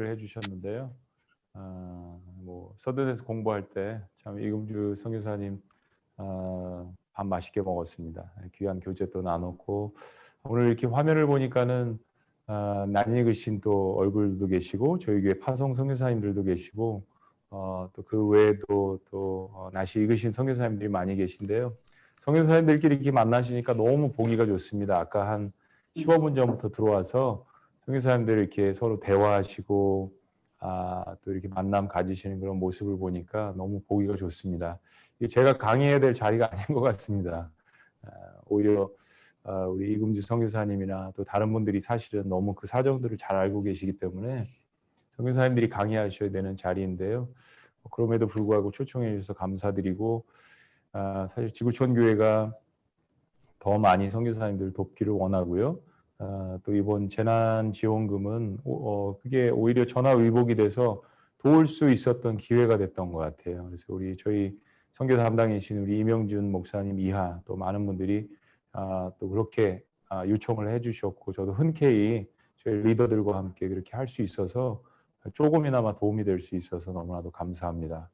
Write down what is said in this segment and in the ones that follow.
해주셨는데요. 서든에서 공부할 때 참 이금주 선교사님 밥 맛있게 먹었습니다. 귀한 교제도 나눴고, 오늘 이렇게 화면을 보니까는 낯익으신 또 얼굴도 계시고, 저희 교회 파송 선교사님들도 계시고, 또 그 외에도 또 낯이 익으신 선교사님들이 많이 계신데요. 선교사님들끼리 이렇게 만나시니까 너무 보기가 좋습니다. 아까 한 15분 전부터 들어와서 선교사님들 이렇게 서로 대화하시고 또 이렇게 만남 가지시는 그런 모습을 보니까 너무 보기가 좋습니다. 이게 제가 강의해야 될 자리가 아닌 것 같습니다. 오히려 우리 이금주 선교사님이나 또 다른 분들이 사실은 너무 그 사정들을 잘 알고 계시기 때문에 선교사님들이 강의하셔야 되는 자리인데요. 그럼에도 불구하고 초청해 주셔서 감사드리고, 사실 지구촌 교회가 더 많이 선교사님들 돕기를 원하고요. 또 이번 재난지원금은 그게 오히려 전화위복이 돼서 도울 수 있었던 기회가 됐던 것 같아요. 그래서 저희 선교 담당이신 우리 이명준 목사님 이하 또 많은 분들이 또 그렇게 요청을 해주셨고, 저도 흔쾌히 저희 리더들과 함께 그렇게 할 수 있어서 조금이나마 도움이 될 수 있어서 너무나도 감사합니다.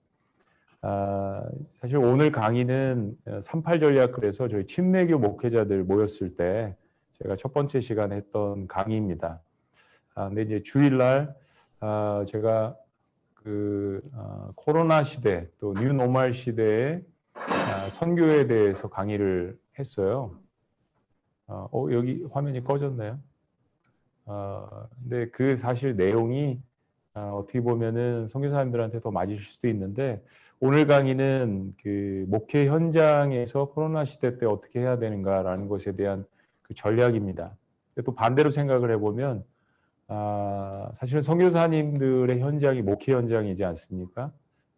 사실 오늘 강의는 38 전략글에서 저희 침례교 목회자들 모였을 때 제가 첫 번째 시간에 했던 강의입니다. 근데 이제 주일날 제가 코로나 시대 또 뉴노멀 시대의 선교에 대해서 강의를 했어요. 여기 화면이 꺼졌나요? 근데 그 사실 내용이 어떻게 보면은 선교사님들한테 더 맞으실 수도 있는데, 오늘 강의는 그 목회 현장에서 코로나 시대 때 어떻게 해야 되는가라는 것에 대한 그 전략입니다. 또 반대로 생각을 해보면 사실은 선교사님들의 현장이 목회 현장이지 않습니까?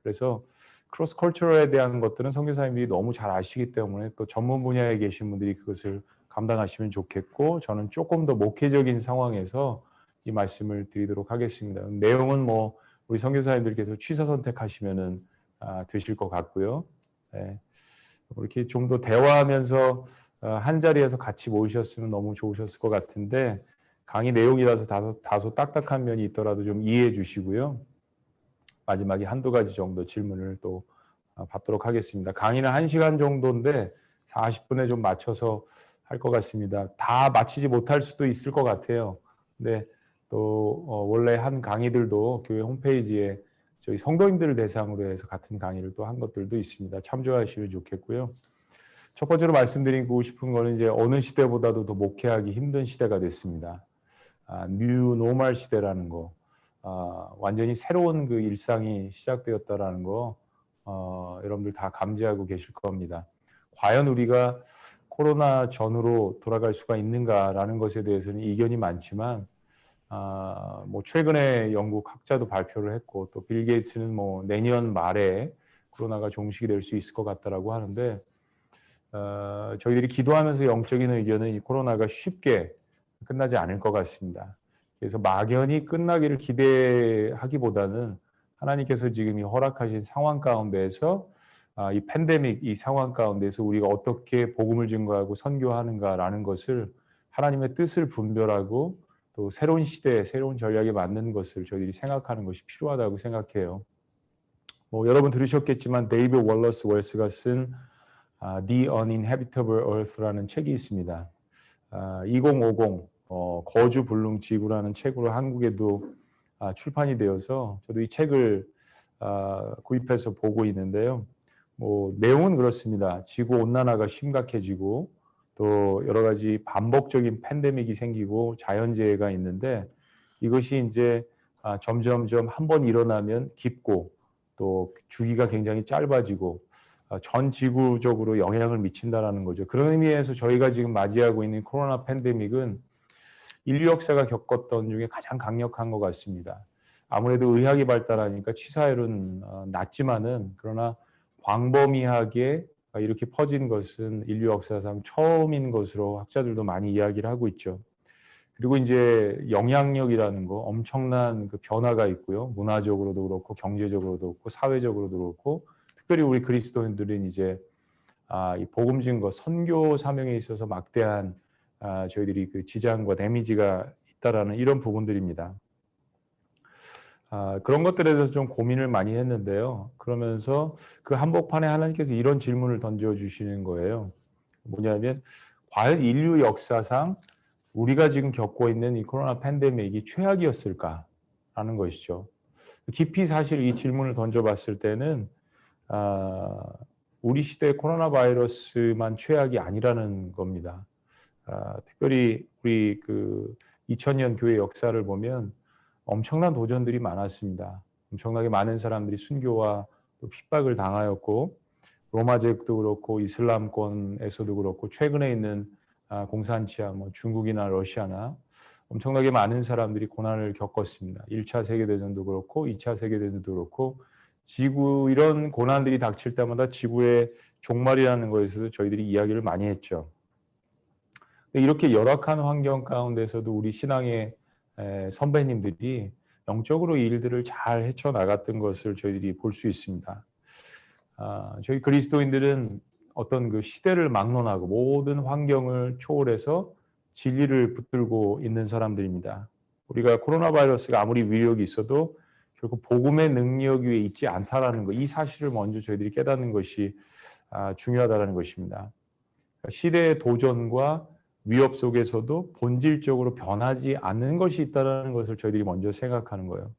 그래서 크로스 컬처럴에 대한 것들은 선교사님들이 너무 잘 아시기 때문에 또 전문 분야에 계신 분들이 그것을 감당하시면 좋겠고, 저는 조금 더 목회적인 상황에서 이 말씀을 드리도록 하겠습니다. 내용은 우리 선교사님들께서 취사 선택하시면은 되실 것 같고요. 네. 이렇게 좀 더 대화하면서 한 자리에서 같이 모이셨으면 너무 좋으셨을 것 같은데, 강의 내용이라서 다소 딱딱한 면이 있더라도 좀 이해해 주시고요. 마지막에 한두 가지 정도 질문을 또 받도록 하겠습니다. 강의는 1시간 정도인데 40분에 좀 맞춰서 할 것 같습니다. 다 마치지 못할 수도 있을 것 같아요. 근데 또 원래 한 강의들도 교회 홈페이지에 저희 성도님들을 대상으로 해서 같은 강의를 또 한 것들도 있습니다. 참조하시면 좋겠고요. 첫 번째로 말씀드리고 싶은 거는 이제 어느 시대보다도 더 목회하기 힘든 시대가 됐습니다. 뉴 노멀 시대라는 거, 완전히 새로운 그 일상이 시작되었다라는 거, 여러분들 다 감지하고 계실 겁니다. 과연 우리가 코로나 전으로 돌아갈 수가 있는가라는 것에 대해서는 이견이 많지만, 최근에 영국 학자도 발표를 했고, 또 빌 게이츠는 내년 말에 코로나가 종식이 될 수 있을 것 같다라고 하는데, 저희들이 기도하면서 영적인 의견은 이 코로나가 쉽게 끝나지 않을 것 같습니다. 그래서 막연히 끝나기를 기대하기보다는 하나님께서 지금 이 허락하신 상황 가운데에서 이 팬데믹 이 상황 가운데서 우리가 어떻게 복음을 증거하고 선교하는가라는 것을 하나님의 뜻을 분별하고 또 새로운 시대에 새로운 전략에 맞는 것을 저희들이 생각하는 것이 필요하다고 생각해요. 여러분 들으셨겠지만 데이비드 월러스 웰스가 쓴 The Uninhabitable Earth라는 책이 있습니다. 2050 거주 불능 지구라는 책으로 한국에도 출판이 되어서 저도 이 책을 구입해서 보고 있는데요. 내용은 그렇습니다. 지구 온난화가 심각해지고 또 여러 가지 반복적인 팬데믹이 생기고 자연재해가 있는데, 이것이 이제 점점점 한번 일어나면 깊고 또 주기가 굉장히 짧아지고 전 지구적으로 영향을 미친다라는 거죠. 그런 의미에서 저희가 지금 맞이하고 있는 코로나 팬데믹은 인류 역사가 겪었던 중에 가장 강력한 것 같습니다. 아무래도 의학이 발달하니까 치사율은 낮지만은, 그러나 광범위하게 이렇게 퍼진 것은 인류 역사상 처음인 것으로 학자들도 많이 이야기를 하고 있죠. 그리고 이제 영향력이라는 거 엄청난 그 변화가 있고요. 문화적으로도 그렇고 경제적으로도 그렇고 사회적으로도 그렇고, 특별히 우리 그리스도인들은 이제 이 복음 증거 선교 사명에 있어서 막대한 저희들이 그 지장과 데미지가 있다라는 이런 부분들입니다. 그런 것들에 대해서 좀 고민을 많이 했는데요. 그러면서 그 한복판에 하나님께서 이런 질문을 던져주시는 거예요. 뭐냐면 과연 인류 역사상 우리가 지금 겪고 있는 이 코로나 팬데믹이 최악이었을까라는 것이죠. 깊이 사실 이 질문을 던져봤을 때는 우리 시대의 코로나 바이러스만 최악이 아니라는 겁니다. 특별히 우리 그 2000년 교회 역사를 보면 엄청난 도전들이 많았습니다. 엄청나게 많은 사람들이 순교와 또 핍박을 당하였고 로마 제국도 그렇고 이슬람권에서도 그렇고 최근에 있는 공산치하 뭐 중국이나 러시아나 엄청나게 많은 사람들이 고난을 겪었습니다. 1차 세계대전도 그렇고 2차 세계대전도 그렇고 지구 이런 고난들이 닥칠 때마다 지구의 종말이라는 것에서 저희들이 이야기를 많이 했죠. 이렇게 열악한 환경 가운데서도 우리 신앙의 선배님들이 영적으로 이 일들을 잘 헤쳐나갔던 것을 저희들이 볼 수 있습니다. 저희 그리스도인들은 어떤 그 시대를 막론하고 모든 환경을 초월해서 진리를 붙들고 있는 사람들입니다. 우리가 코로나 바이러스가 아무리 위력이 있어도 결국 복음의 능력 위에 있지 않다라는 것, 이 사실을 먼저 저희들이 깨닫는 것이 중요하다는 것입니다. 시대의 도전과 위협 속에서도 본질적으로 변하지 않는 것이 있다는 것을 저희들이 먼저 생각하는 거예요.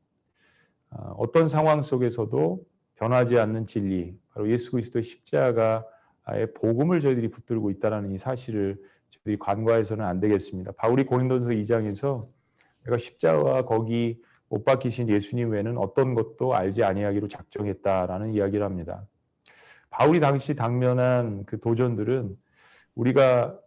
어떤 상황 속에서도 변하지 않는 진리, 바로 예수 그리스도의 십자가의 복음을 저희들이 붙들고 있다는 이 사실을 저희들이 간과해서는 안 되겠습니다. 바울이 고린도전서 2장에서 내가 십자가와 거기 못 박히신 예수님 외에는 어떤 것도 알지 아니하기로 작정했다라는 이야기를 합니다. 바울이 당시 당면한 그 도전들은 우리가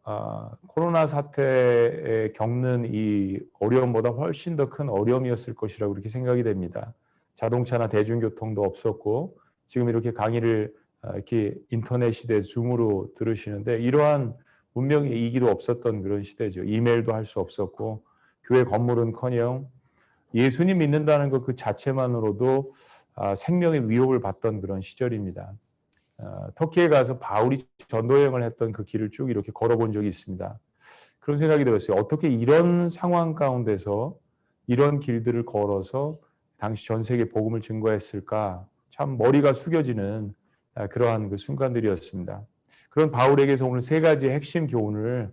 코로나 사태에 겪는 이 어려움보다 훨씬 더 큰 어려움이었을 것이라고 그렇게 생각이 됩니다. 자동차나 대중교통도 없었고 지금 이렇게 강의를 이렇게 인터넷 시대 줌으로 들으시는데 이러한 문명의 이기도 없었던 그런 시대죠. 이메일도 할 수 없었고 교회 건물은커녕 예수님 믿는다는 것 그 자체만으로도 생명의 위협을 받던 그런 시절입니다. 터키에 가서 바울이 전도 여행을 했던 그 길을 쭉 이렇게 걸어본 적이 있습니다. 그런 생각이 들었어요. 어떻게 이런 상황 가운데서 이런 길들을 걸어서 당시 전 세계 복음을 증거했을까? 참 머리가 숙여지는 그러한 그 순간들이었습니다. 그런 바울에게서 오늘 세 가지 핵심 교훈을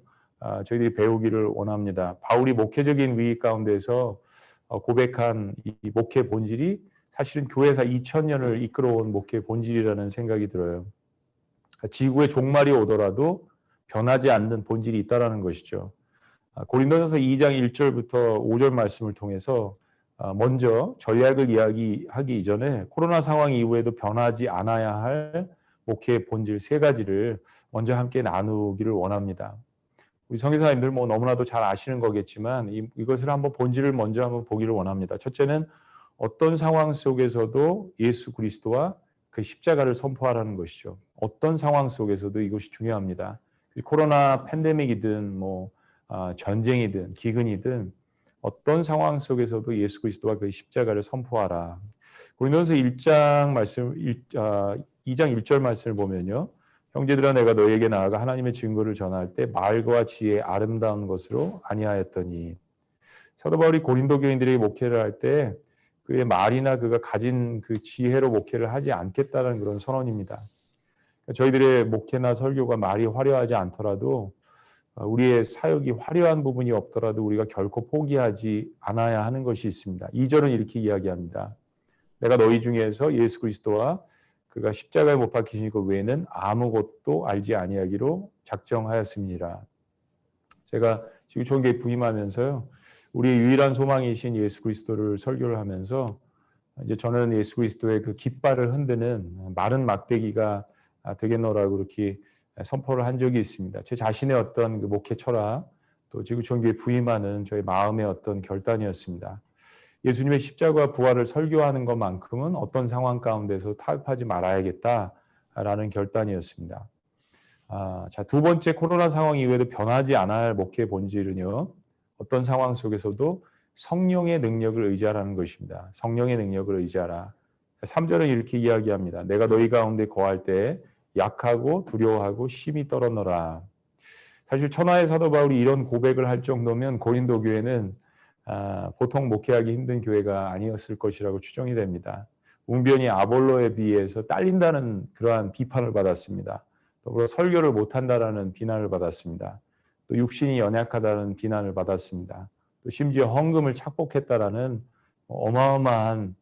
저희들이 배우기를 원합니다. 바울이 목회적인 위기 가운데서 고백한 이 목회 본질이 사실은 교회사 2000년을 이끌어온 목회 본질이라는 생각이 들어요. 지구의 종말이 오더라도 변하지 않는 본질이 있다는 것이죠. 고린도전서 2장 1절부터 5절 말씀을 통해서 먼저 전략을 이야기하기 이전에 코로나 상황 이후에도 변하지 않아야 할 목회의 본질 세 가지를 먼저 함께 나누기를 원합니다. 우리 선교사님들 뭐 너무나도 잘 아시는 거겠지만 이것을 한번 본질을 먼저 한번 보기를 원합니다. 첫째는 어떤 상황 속에서도 예수 그리스도와 그 십자가를 선포하라는 것이죠. 어떤 상황 속에서도 이것이 중요합니다. 코로나 팬데믹이든 뭐 전쟁이든 기근이든 어떤 상황 속에서도 예수 그리스도와 그 십자가를 선포하라. 고린도전서 2장 1절 말씀을 보면요. 형제들아 내가 너희에게 나아가 하나님의 증거를 전할 때 말과 지혜 아름다운 것으로 아니하였더니. 사도 바울이 고린도 교인들에게 목회를 할 때 그의 말이나 그가 가진 그 지혜로 목회를 하지 않겠다는 그런 선언입니다. 저희들의 목회나 설교가 말이 화려하지 않더라도 우리의 사역이 화려한 부분이 없더라도 우리가 결코 포기하지 않아야 하는 것이 있습니다. 2절은 이렇게 이야기합니다. 내가 너희 중에서 예수 그리스도와 그가 십자가에 못 박히신 것 외에는 아무것도 알지 아니하기로 작정하였습니다. 제가 지금 종교에 부임하면서요. 우리의 유일한 소망이신 예수 그리스도를 설교를 하면서 이제 저는 예수 그리스도의 그 깃발을 흔드는 마른 막대기가 되겠노라고 그렇게 선포를 한 적이 있습니다. 제 자신의 어떤 그 목회 철학 또 지구촌교회 부임하는 저의 마음의 어떤 결단이었습니다. 예수님의 십자가 부활을 설교하는 것만큼은 어떤 상황 가운데서 타협하지 말아야겠다라는 결단이었습니다. 자, 두 번째 코로나 상황 이후에도 변하지 않아야 할 목회의 본질은요. 어떤 상황 속에서도 성령의 능력을 의지하라는 것입니다. 성령의 능력을 의지하라. 3절은 이렇게 이야기합니다. 내가 너희 가운데 거할 때 약하고 두려워하고 심히 떨어너라. 사실 천하의 사도 바울이 이런 고백을 할 정도면 고린도 교회는 보통 목회하기 힘든 교회가 아니었을 것이라고 추정이 됩니다. 웅변이 아볼로에 비해서 딸린다는 그러한 비판을 받았습니다. 더불어 설교를 못한다라는 비난을 받았습니다. 또 육신이 연약하다는 비난을 받았습니다. 또 심지어 헌금을 착복했다라는 어마어마한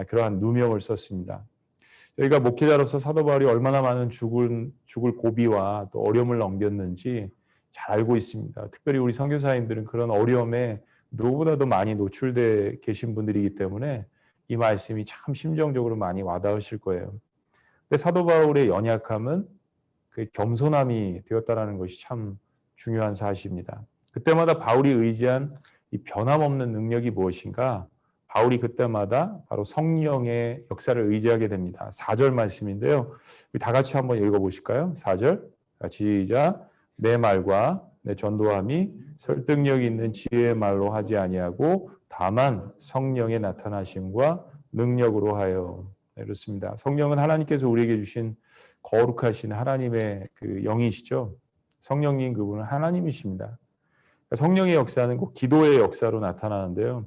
그러한 누명을 썼습니다. 저희가 목회자로서 사도 바울이 얼마나 많은 죽을 고비와 또 어려움을 넘겼는지 잘 알고 있습니다. 특별히 우리 선교사님들은 그런 어려움에 누구보다도 많이 노출돼 계신 분들이기 때문에 이 말씀이 참 심정적으로 많이 와닿으실 거예요. 근데 사도 바울의 연약함은 그 겸손함이 되었다라는 것이 참 중요한 사실입니다. 그때마다 바울이 의지한 이 변함없는 능력이 무엇인가? 바울이 그때마다 바로 성령의 역사를 의지하게 됩니다. 4절 말씀인데요. 다 같이 한번 읽어보실까요? 4절 시작. 내 말과 내 전도함이 설득력 있는 지혜의 말로 하지 아니하고 다만 성령의 나타나심과 능력으로 하여. 그렇습니다. 성령은 하나님께서 우리에게 주신 거룩하신 하나님의 그 영이시죠. 성령님 그분은 하나님이십니다. 성령의 역사는 꼭 기도의 역사로 나타나는데요.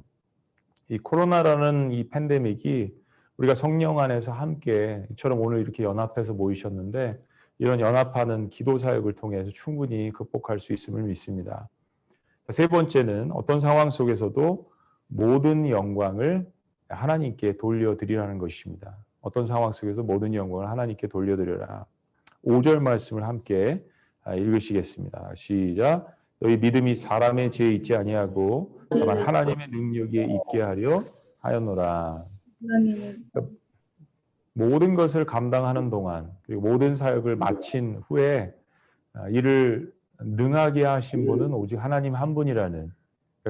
이 코로나라는 이 팬데믹이 우리가 성령 안에서 함께 이처럼 오늘 이렇게 연합해서 모이셨는데 이런 연합하는 기도 사역을 통해서 충분히 극복할 수 있음을 믿습니다. 세 번째는 어떤 상황 속에서도 모든 영광을 하나님께 돌려드리라는 것입니다. 어떤 상황 속에서 모든 영광을 하나님께 돌려드려라. 5절 말씀을 함께 읽으시겠습니다. 시작. 너희 믿음이 사람의 지혜에 있지 아니하고 다만 하나님의 능력에 있게 하려 하였노라. 모든 것을 감당하는 동안 그리고 모든 사역을 마친 후에 이를 능하게 하신 분은 오직 하나님 한 분이라는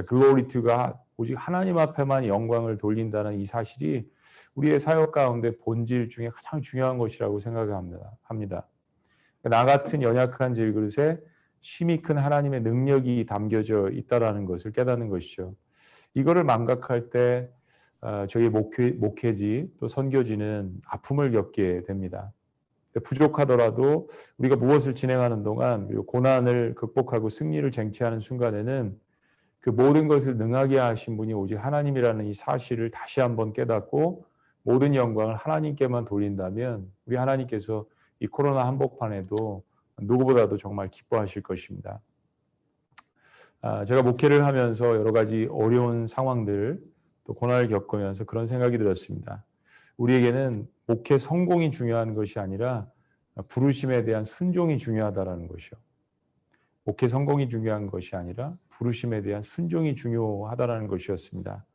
글로리 투가 오직 하나님 앞에만 영광을 돌린다는 이 사실이 우리의 사역 가운데 본질 중에 가장 중요한 것이라고 생각합니다. 나 같은 연약한 질그릇에 힘이 큰 하나님의 능력이 담겨져 있다는 것을 깨닫는 것이죠. 이거를 망각할 때 저희 목회지 또 선교지는 아픔을 겪게 됩니다. 부족하더라도 우리가 무엇을 진행하는 동안 그리고 고난을 극복하고 승리를 쟁취하는 순간에는 그 모든 것을 능하게 하신 분이 오직 하나님이라는 이 사실을 다시 한번 깨닫고 모든 영광을 하나님께만 돌린다면 우리 하나님께서 이 코로나 한복판에도 누구보다도 정말 기뻐하실 것입니다. 제가 목회를 하면서 여러 가지 어려운 상황들 또 고난을 겪으면서 그런 생각이 들었습니다. 우리에게는 목회 성공이 중요한 것이 아니라 부르심에 대한 순종이 중요하다는 것이요. 목회 성공이 중요한 것이 아니라 부르심에 대한 순종이 중요하다는 것이었습니다.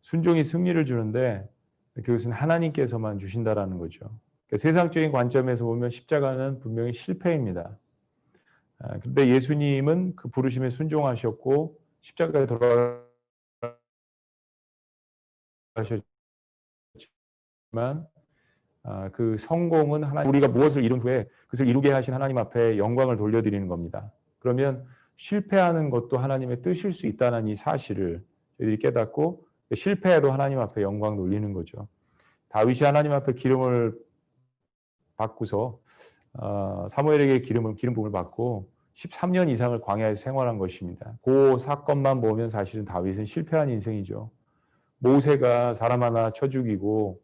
순종이 승리를 주는데 그것은 하나님께서만 주신다라는 거죠. 그러니까 세상적인 관점에서 보면 십자가는 분명히 실패입니다. 그런데 예수님은 그 부르심에 순종하셨고 십자가에 돌아가셨지만 그 성공은 우리가 무엇을 이룬 후에 그것을 이루게 하신 하나님 앞에 영광을 돌려드리는 겁니다. 그러면 실패하는 것도 하나님의 뜻일 수 있다는 이 사실을 저희들이 깨닫고 실패해도 하나님 앞에 영광 돌리는 거죠. 다윗이 하나님 앞에 기름을 받고서 사무엘에게 기름 부음을 받고 13년 이상을 광야에서 생활한 것입니다. 그 사건만 보면 사실은 다윗은 실패한 인생이죠. 모세가 사람 하나 쳐 죽이고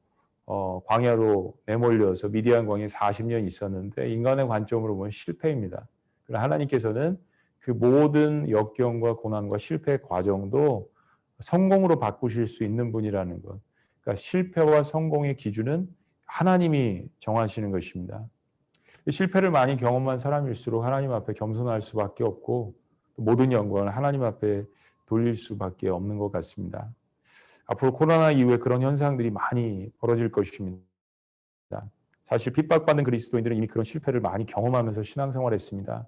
광야로 내몰려서 미디안 광야에 40년 있었는데 인간의 관점으로 보면 실패입니다. 그러나 하나님께서는 그 모든 역경과 고난과 실패의 과정도 성공으로 바꾸실 수 있는 분이라는 것. 그러니까 실패와 성공의 기준은 하나님이 정하시는 것입니다. 실패를 많이 경험한 사람일수록 하나님 앞에 겸손할 수밖에 없고 모든 영광을 하나님 앞에 돌릴 수밖에 없는 것 같습니다. 앞으로 코로나 이후에 그런 현상들이 많이 벌어질 것입니다. 사실 핍박받는 그리스도인들은 이미 그런 실패를 많이 경험하면서 신앙생활했습니다.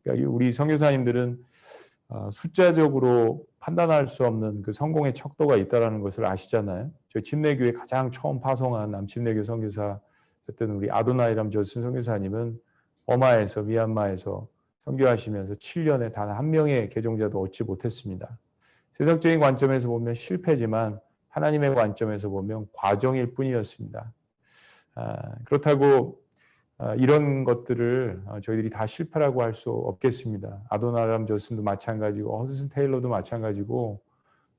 그러니까 우리 선교사님들은 숫자적으로 판단할 수 없는 그 성공의 척도가 있다는 것을 아시잖아요. 저희 침례교회 가장 처음 파송한 남침례교 선교사였던 우리 아도나이람 저슨 선교사님은 버마에서 미얀마에서 선교하시면서 7년에 단 한 명의 개종자도 얻지 못했습니다. 세상적인 관점에서 보면 실패지만 하나님의 관점에서 보면 과정일 뿐이었습니다. 그렇다고 이런 것들을 저희들이 다 실패라고 할 수 없겠습니다. 아도나람 저슨도 마찬가지고 허드슨 테일러도 마찬가지고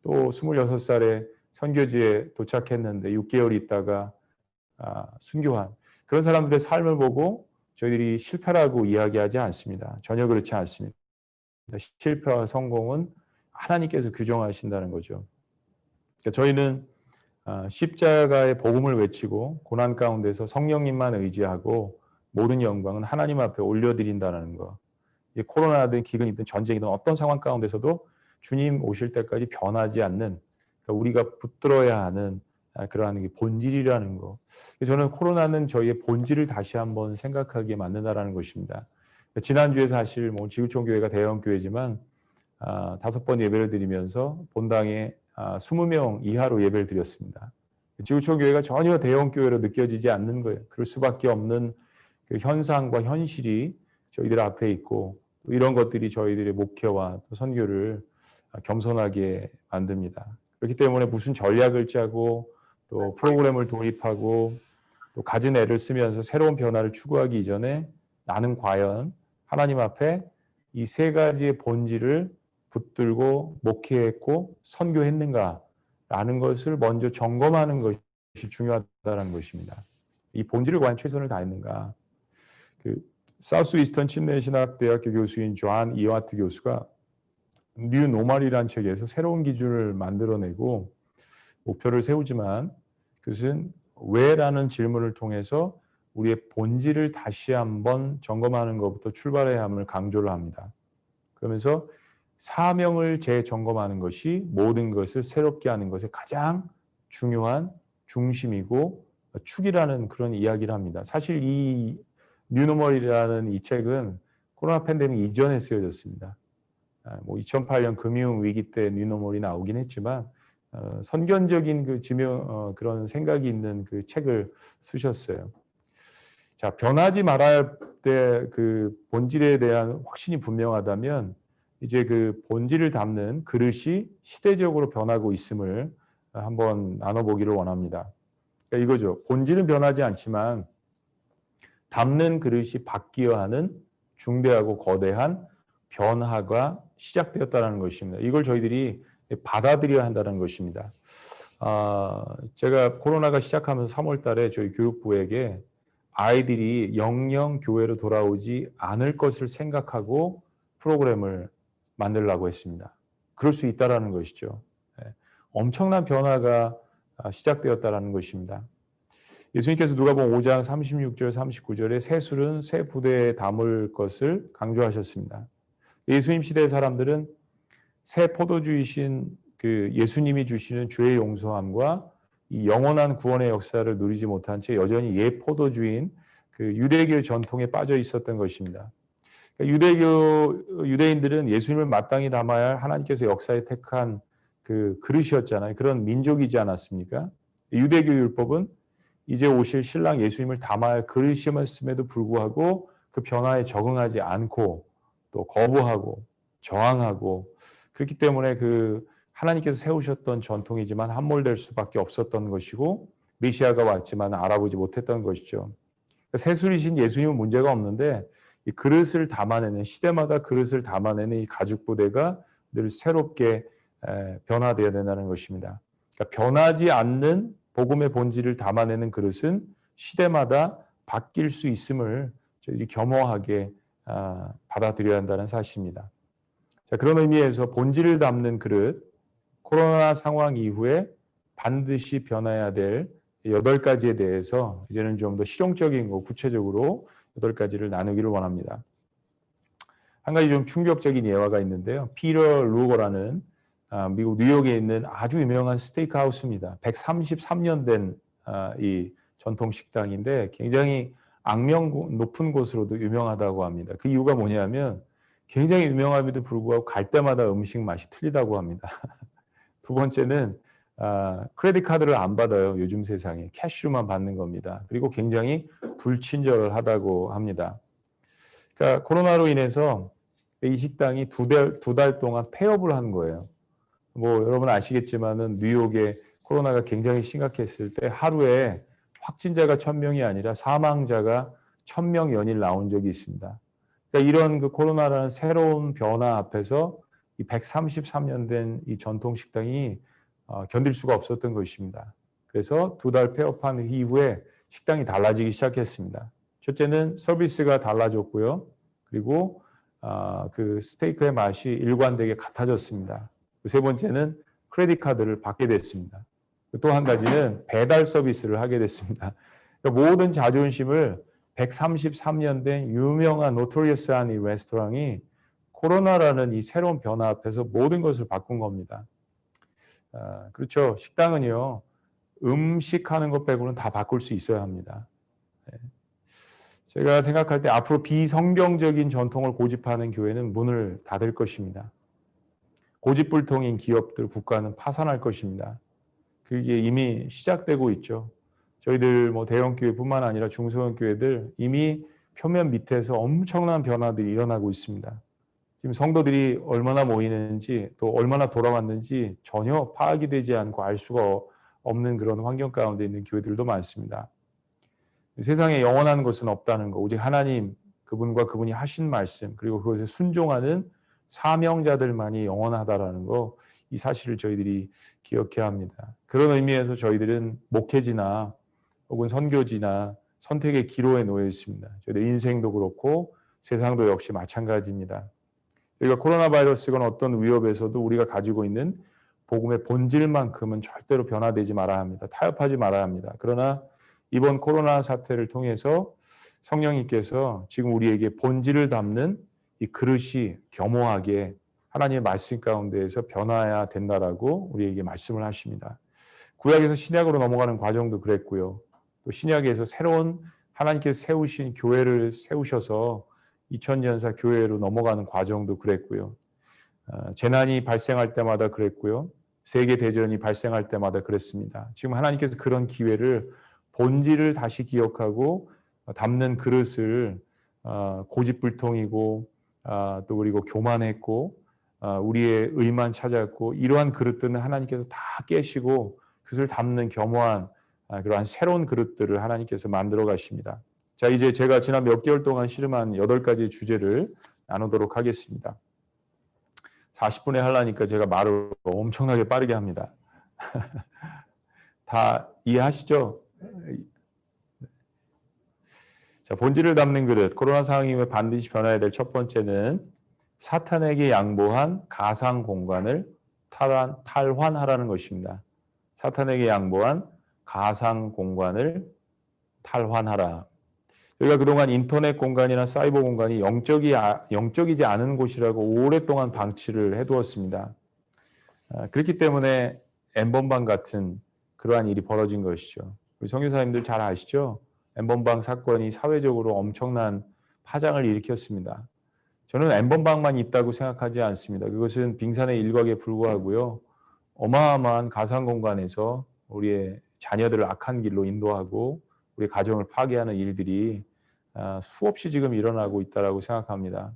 또 26살에 선교지에 도착했는데 6개월 있다가 순교한 그런 사람들의 삶을 보고 저희들이 실패라고 이야기하지 않습니다. 전혀 그렇지 않습니다. 실패와 성공은 하나님께서 규정하신다는 거죠. 그러니까 저희는 십자가의 복음을 외치고 고난 가운데서 성령님만 의지하고 모든 영광은 하나님 앞에 올려드린다는 거. 코로나든 기근이든 전쟁이든 어떤 상황 가운데서도 주님 오실 때까지 변하지 않는, 그러니까 우리가 붙들어야 하는 그러한 본질이라는 거. 저는 코로나는 저희의 본질을 다시 한번 생각하게 만든다라는 것입니다. 지난주에 사실 지구촌 교회가 대형 교회지만 5번 예배를 드리면서 본당에 20명 이하로 예배를 드렸습니다. 지구촌 교회가 전혀 대형 교회로 느껴지지 않는 거예요. 그럴 수밖에 없는 그 현상과 현실이 저희들 앞에 있고 이런 것들이 저희들의 목회와 또 선교를 겸손하게 만듭니다. 그렇기 때문에 무슨 전략을 짜고 또 프로그램을 도입하고 또 가진 애를 쓰면서 새로운 변화를 추구하기 이전에 나는 과연 하나님 앞에 이 세 가지의 본질을 붙들고 목회했고 선교했는가라는 것을 먼저 점검하는 것이 중요하다는 것입니다. 이 본질을 과연 최선을 다했는가. 사우스 이스턴 침례 신학대학교 교수인 존 이와트 교수가 뉴 노멀이라는 책에서 새로운 기준을 만들어내고 목표를 세우지만 그것은 왜라는 질문을 통해서 우리의 본질을 다시 한번 점검하는 것부터 출발해야 함을 강조를 합니다. 그러면서 사명을 재점검하는 것이 모든 것을 새롭게 하는 것의 가장 중요한 중심이고 축이라는 그런 이야기를 합니다. 사실 이 뉴노멀이라는 이 책은 코로나 팬데믹 이전에 쓰여졌습니다. 2008년 금융위기 때 뉴노멀이 나오긴 했지만 선견적인 그런 생각이 있는 그 책을 쓰셨어요. 자, 변하지 말아야 될 그 본질에 대한 확신이 분명하다면 이제 그 본질을 담는 그릇이 시대적으로 변하고 있음을 한번 나눠보기를 원합니다. 그러니까 이거죠. 본질은 변하지 않지만 담는 그릇이 바뀌어야 하는 중대하고 거대한 변화가 시작되었다는 것입니다. 이걸 저희들이 받아들여야 한다는 것입니다. 제가 코로나가 시작하면서 3월 달에 저희 교육부에게 아이들이 영영 교회로 돌아오지 않을 것을 생각하고 프로그램을 만들려고 했습니다. 그럴 수 있다는 것이죠. 엄청난 변화가 시작되었다는 것입니다. 예수님께서 누가복음 5장 36절 39절에 새 술은 새 부대에 담을 것을 강조하셨습니다. 예수님 시대의 사람들은 새 포도주이신 그 예수님이 주시는 죄의 용서함과 이 영원한 구원의 역사를 누리지 못한 채 여전히 옛 포도주인 그 유대교 전통에 빠져 있었던 것입니다. 그러니까 유대인들은 예수님을 마땅히 담아야 할 하나님께서 역사에 택한 그 그릇이었잖아요. 그런 민족이지 않았습니까? 유대교 율법은 이제 오실 신랑 예수님을 담아야 할 그릇이었음에도 불구하고 그 변화에 적응하지 않고 또 거부하고 저항하고 그렇기 때문에 그 하나님께서 세우셨던 전통이지만 함몰될 수밖에 없었던 것이고 메시아가 왔지만 알아보지 못했던 것이죠. 새술이신 예수님은 문제가 없는데 이 그릇을 담아내는 시대마다 그릇을 담아내는 이 가죽 부대가 늘 새롭게 변화되어야 된다는 것입니다. 그러니까 변하지 않는 복음의 본질을 담아내는 그릇은 시대마다 바뀔 수 있음을 저희들이 겸허하게 받아들여야 한다는 사실입니다. 자, 그런 의미에서 본질을 담는 그릇, 코로나 상황 이후에 반드시 변해야 될 8가지에 대해서 이제는 좀 더 실용적인 거 구체적으로 8가지를 나누기를 원합니다. 한 가지 좀 충격적인 예화가 있는데요. 피터 루거라는 미국 뉴욕에 있는 아주 유명한 스테이크 하우스입니다. 133년 된 이 전통 식당인데 굉장히 악명 높은 곳으로도 유명하다고 합니다. 그 이유가 뭐냐면 굉장히 유명함에도 불구하고 갈 때마다 음식 맛이 틀리다고 합니다. 두 번째는 크레딧 카드를 안 받아요. 요즘 세상에 캐시로만 받는 겁니다. 그리고 굉장히 불친절하다고 합니다. 그러니까 코로나로 인해서 이 식당이 두 달 동안 폐업을 한 거예요. 여러분 아시겠지만은 뉴욕에 코로나가 굉장히 심각했을 때 하루에 확진자가 1000명이 아니라 사망자가 1000명 연일 나온 적이 있습니다. 그러니까 이런 그 코로나라는 새로운 변화 앞에서 이 133년 된 이 전통 식당이 견딜 수가 없었던 것입니다. 그래서 2달 폐업한 이후에 식당이 달라지기 시작했습니다. 첫째는 서비스가 달라졌고요. 그리고 그 스테이크의 맛이 일관되게 같아졌습니다. 세 번째는 크레딧 카드를 받게 됐습니다. 또 한 가지는 배달 서비스를 하게 됐습니다. 그러니까 모든 자존심을 133년 된 유명한 노토리어스한 이 레스토랑이 코로나라는 이 새로운 변화 앞에서 모든 것을 바꾼 겁니다. 그렇죠. 식당은요, 음식하는 것 빼고는 다 바꿀 수 있어야 합니다. 제가 생각할 때 앞으로 비성경적인 전통을 고집하는 교회는 문을 닫을 것입니다. 고집불통인 기업들, 국가는 파산할 것입니다. 그게 이미 시작되고 있죠. 저희들 뭐 대형 교회뿐만 아니라 중소형 교회들 이미 표면 밑에서 엄청난 변화들이 일어나고 있습니다. 지금 성도들이 얼마나 모이는지 또 얼마나 돌아왔는지 전혀 파악이 되지 않고 알 수가 없는 그런 환경 가운데 있는 교회들도 많습니다. 세상에 영원한 것은 없다는 거, 오직 하나님 그분과 그분이 하신 말씀 그리고 그것에 순종하는 사명자들만이 영원하다라는 거, 이 사실을 저희들이 기억해야 합니다. 그런 의미에서 저희들은 목회지나 혹은 선교지나 선택의 기로에 놓여 있습니다. 저희들 인생도 그렇고 세상도 역시 마찬가지입니다. 그러니까 코로나 바이러스건 어떤 위협에서도 우리가 가지고 있는 복음의 본질만큼은 절대로 변화되지 말아야 합니다. 타협하지 말아야 합니다. 그러나 이번 코로나 사태를 통해서 성령님께서 지금 우리에게 본질을 담는 이 그릇이 겸허하게 하나님의 말씀 가운데에서 변화해야 된다라고 우리에게 말씀을 하십니다. 구약에서 신약으로 넘어가는 과정도 그랬고요. 또 신약에서 새로운 하나님께서 세우신 교회를 세우셔서 2000년사 교회로 넘어가는 과정도 그랬고요. 재난이 발생할 때마다 그랬고요. 세계대전이 발생할 때마다 그랬습니다. 지금 하나님께서 그런 기회를 본질을 다시 기억하고 담는 그릇을 고집불통이고 또 그리고 교만했고 우리의 의만 찾았고 이러한 그릇들은 하나님께서 다 깨시고 그것을 담는 겸허한 그러한 새로운 그릇들을 하나님께서 만들어 가십니다. 자, 이제 제가 지난 몇 개월 동안 씨름한 8가지 주제를 나누도록 하겠습니다. 40분에 하려니까 제가 말을 엄청나게 빠르게 합니다. 다 이해하시죠? 자, 본질을 담는 그릇. 코로나 상황 이후에 반드시 변화해야 될 첫 번째는 사탄에게 양보한 가상 공간을 탈환하라는 것입니다. 사탄에게 양보한 가상 공간을 탈환하라. 우리가 그동안 인터넷 공간이나 사이버 공간이 영적이지 않은 곳이라고 오랫동안 방치를 해두었습니다. 그렇기 때문에 N번방 같은 그러한 일이 벌어진 것이죠. 우리 선교사님들 잘 아시죠? N번방 사건이 사회적으로 엄청난 파장을 일으켰습니다. 저는 N번방만 있다고 생각하지 않습니다. 그것은 빙산의 일각에 불과하고요. 어마어마한 가상 공간에서 우리의 자녀들을 악한 길로 인도하고 우리 가정을 파괴하는 일들이 수없이 지금 일어나고 있다고 생각합니다.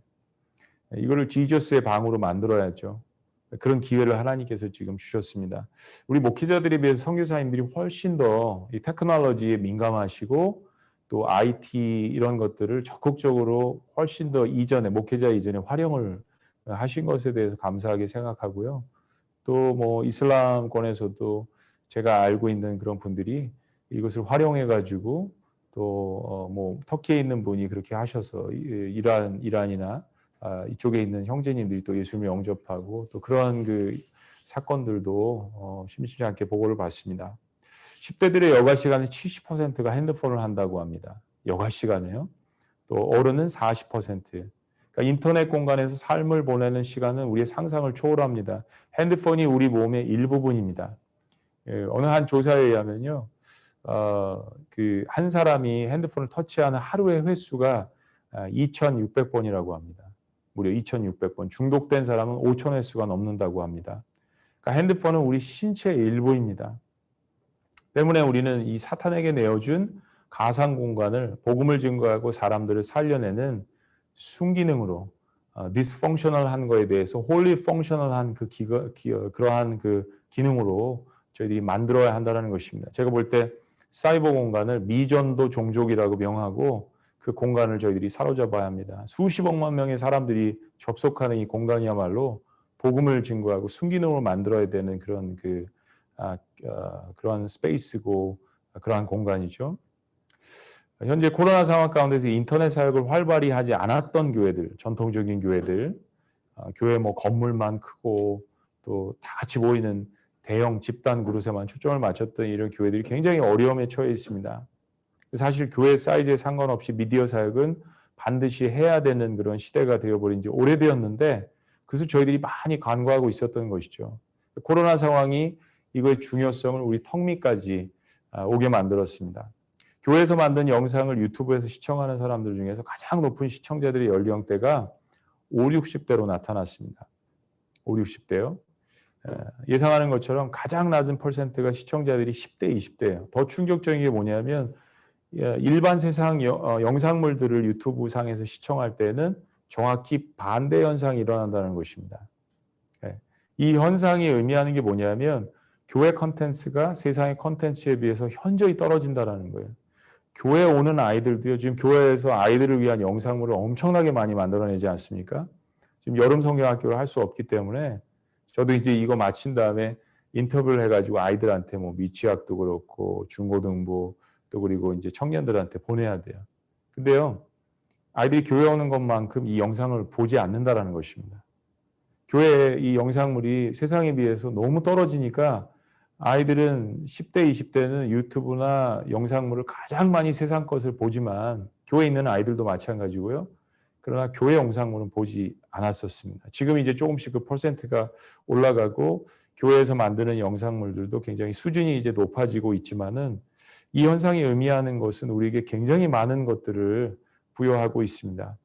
이거를 지저스의 방으로 만들어야죠. 그런 기회를 하나님께서 지금 주셨습니다. 우리 목회자들에 비해서 선교사님들이 훨씬 더 이 테크놀로지에 민감하시고 또 IT 이런 것들을 적극적으로 훨씬 더 이전에 목회자 이전에 활용을 하신 것에 대해서 감사하게 생각하고요. 또 뭐 이슬람권에서도 제가 알고 있는 그런 분들이 이것을 활용해 가지고 또 뭐 터키에 있는 분이 그렇게 하셔서 이란이나 이쪽에 있는 형제님들이 또 예수님을 영접하고 또 그러한 그 사건들도 심심치 않게 보고를 받습니다. 10대들의 여가 시간의 70%가 핸드폰을 한다고 합니다. 여가 시간에요. 또 어른은 40%. 그러니까 인터넷 공간에서 삶을 보내는 시간은 우리의 상상을 초월합니다. 핸드폰이 우리 몸의 일부분입니다. 어느 한 조사에 의하면요, 그 한 사람이 핸드폰을 터치하는 하루의 횟수가 2,600번이라고 합니다. 무려 2,600번. 중독된 사람은 5,000 횟수가 넘는다고 합니다. 그러니까 핸드폰은 우리 신체의 일부입니다. 때문에 우리는 이 사탄에게 내어준 가상 공간을 복음을 증거하고 사람들을 살려내는 순기능으로 dysfunctional한 거에 대해서 wholly functional한 그러한 그 기능으로 저희들이 만들어야 한다는 것입니다. 제가 볼 때 사이버 공간을 미전도 종족이라고 명하고 그 공간을 저희들이 사로잡아야 합니다. 수십억만 명의 사람들이 접속하는 이 공간이야말로 복음을 증거하고 순기능으로 만들어야 되는 그런 그런 스페이스고 그러한 공간이죠. 현재 코로나 상황 가운데서 인터넷 사역을 활발히 하지 않았던 교회들, 전통적인 교회들, 교회 뭐 건물만 크고 또 다 같이 모이는 대형 집단 그릇에만 초점을 맞췄던 이런 교회들이 굉장히 어려움에 처해 있습니다. 사실 교회 사이즈에 상관없이 미디어 사역은 반드시 해야 되는 그런 시대가 되어버린 지 오래되었는데 그것을 저희들이 많이 간과하고 있었던 것이죠. 코로나 상황이 이거의 중요성을 우리 턱 밑까지 오게 만들었습니다. 교회에서 만든 영상을 유튜브에서 시청하는 사람들 중에서 가장 높은 시청자들의 연령대가 5, 60대로 나타났습니다. 5, 60대요. 예상하는 것처럼 가장 낮은 퍼센트가 시청자들이 10대, 20대예요. 더 충격적인 게 뭐냐면 일반 세상 영상물들을 유튜브 상에서 시청할 때는 정확히 반대 현상이 일어난다는 것입니다. 이 현상이 의미하는 게 뭐냐면 교회 컨텐츠가 세상의 컨텐츠에 비해서 현저히 떨어진다는 거예요. 교회에 오는 아이들도요, 지금 교회에서 아이들을 위한 영상물을 엄청나게 많이 만들어내지 않습니까? 지금 여름 성경학교를 할 수 없기 때문에 저도 이제 이거 마친 다음에 인터뷰를 해가지고 아이들한테 뭐 미취학도 그렇고 중고등부 또 그리고 이제 청년들한테 보내야 돼요. 근데요, 아이들이 교회 오는 것만큼 이 영상을 보지 않는다라는 것입니다. 교회 이 영상물이 세상에 비해서 너무 떨어지니까 아이들은 10대, 20대는 유튜브나 영상물을 가장 많이 세상 것을 보지만 교회에 있는 아이들도 마찬가지고요. 그러나 교회 영상물은 보지 않았었습니다. 지금 이제 조금씩 그 퍼센트가 올라가고 교회에서 만드는 영상물들도 굉장히 수준이 이제 높아지고 있지만은 이 현상이 의미하는 것은 우리에게 굉장히 많은 것들을 부여하고 있습니다.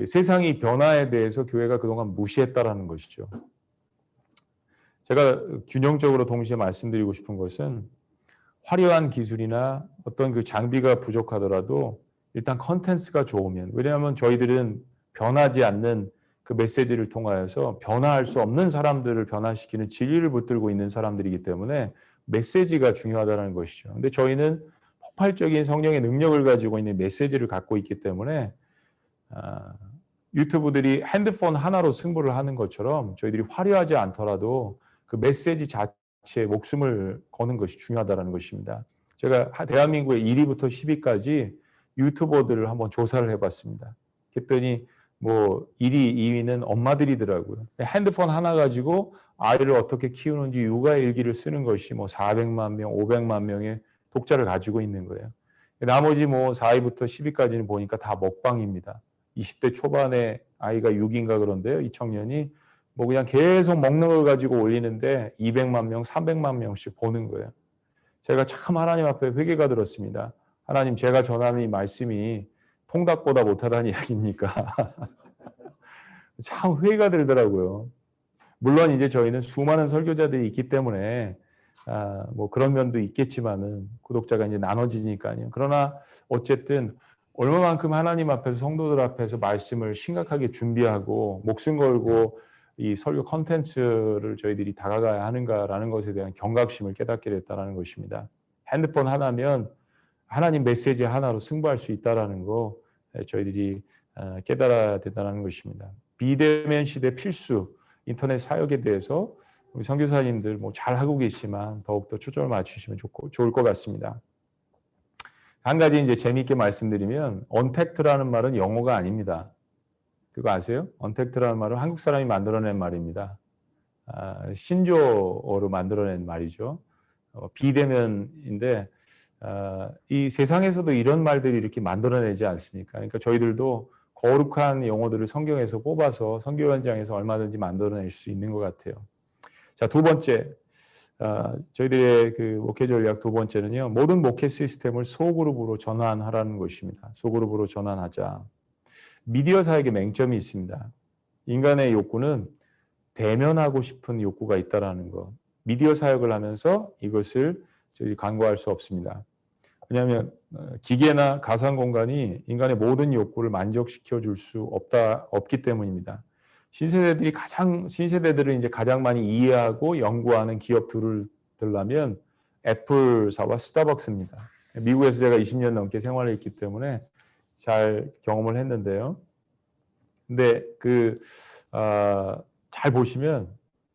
세상의 변화에 대해서 교회가 그동안 무시했다라는 것이죠. 제가 균형적으로 동시에 말씀드리고 싶은 것은 화려한 기술이나 어떤 그 장비가 부족하더라도 일단 컨텐츠가 좋으면, 왜냐하면 저희들은 변하지 않는 그 메시지를 통하여서 변화할 수 없는 사람들을 변화시키는 진리를 붙들고 있는 사람들이기 때문에 메시지가 중요하다는 것이죠. 근데 저희는 폭발적인 성령의 능력을 가지고 있는 메시지를 갖고 있기 때문에 유튜브들이 핸드폰 하나로 승부를 하는 것처럼 저희들이 화려하지 않더라도 그 메시지 자체에 목숨을 거는 것이 중요하다는 것입니다. 제가 대한민국의 1위부터 10위까지 유튜버들을 한번 조사를 해봤습니다. 그랬더니 뭐 1위, 2위는 엄마들이더라고요. 핸드폰 하나 가지고 아이를 어떻게 키우는지 육아 일기를 쓰는 것이 뭐 400만 명, 500만 명의 독자를 가지고 있는 거예요. 나머지 뭐 4위부터 10위까지는 보니까 다 먹방입니다. 20대 초반에 아이가 6인가 그런데요. 이 청년이 뭐 그냥 계속 먹는 걸 가지고 올리는데 200만 명, 300만 명씩 보는 거예요. 제가 참 하나님 앞에 회개가 들었습니다. 하나님, 제가 전하는 이 말씀이 통닭보다 못하다는 이야기입니까? 참 회의가 들더라고요. 물론 이제 저희는 수많은 설교자들이 있기 때문에 뭐 그런 면도 있겠지만은 구독자가 이제 나눠지니까요. 그러나 어쨌든 얼마만큼 하나님 앞에서 성도들 앞에서 말씀을 심각하게 준비하고 목숨 걸고 이 설교 컨텐츠를 저희들이 다가가야 하는가라는 것에 대한 경각심을 깨닫게 됐다는 것입니다. 핸드폰 하나면 하나님 메시지 하나로 승부할 수 있다는 거 저희들이 깨달아야 된다는 것입니다. 비대면 시대 필수 인터넷 사역에 대해서 우리 선교사님들 뭐 잘하고 계시지만 더욱더 초점을 맞추시면 좋을 것 같습니다. 한 가지 이제 재미있게 말씀드리면 언택트라는 말은 영어가 아닙니다. 그거 아세요? 언택트라는 말은 한국 사람이 만들어낸 말입니다. 신조어로 만들어낸 말이죠. 비대면인데 이 세상에서도 이런 말들이 이렇게 만들어내지 않습니까? 그러니까 저희들도 거룩한 용어들을 성경에서 뽑아서 선교 현장에서 얼마든지 만들어낼 수 있는 것 같아요. 자, 두 번째, 저희들의 그 목회 전략 두 번째는요, 모든 목회 시스템을 소그룹으로 전환하라는 것입니다. 소그룹으로 전환하자. 미디어 사역에 맹점이 있습니다. 인간의 욕구는 대면하고 싶은 욕구가 있다라는 것. 미디어 사역을 하면서 이것을 저희 간과할 수 없습니다. 왜냐하면 기계나 가상 공간이 인간의 모든 욕구를 만족시켜 줄 수 없기 때문입니다. 신세대들은 이제 가장 많이 이해하고 연구하는 기업 둘을 들라면 애플사와 스타벅스입니다. 미국에서 제가 20년 넘게 생활했기 때문에 잘 경험을 했는데요. 근데 잘 보시면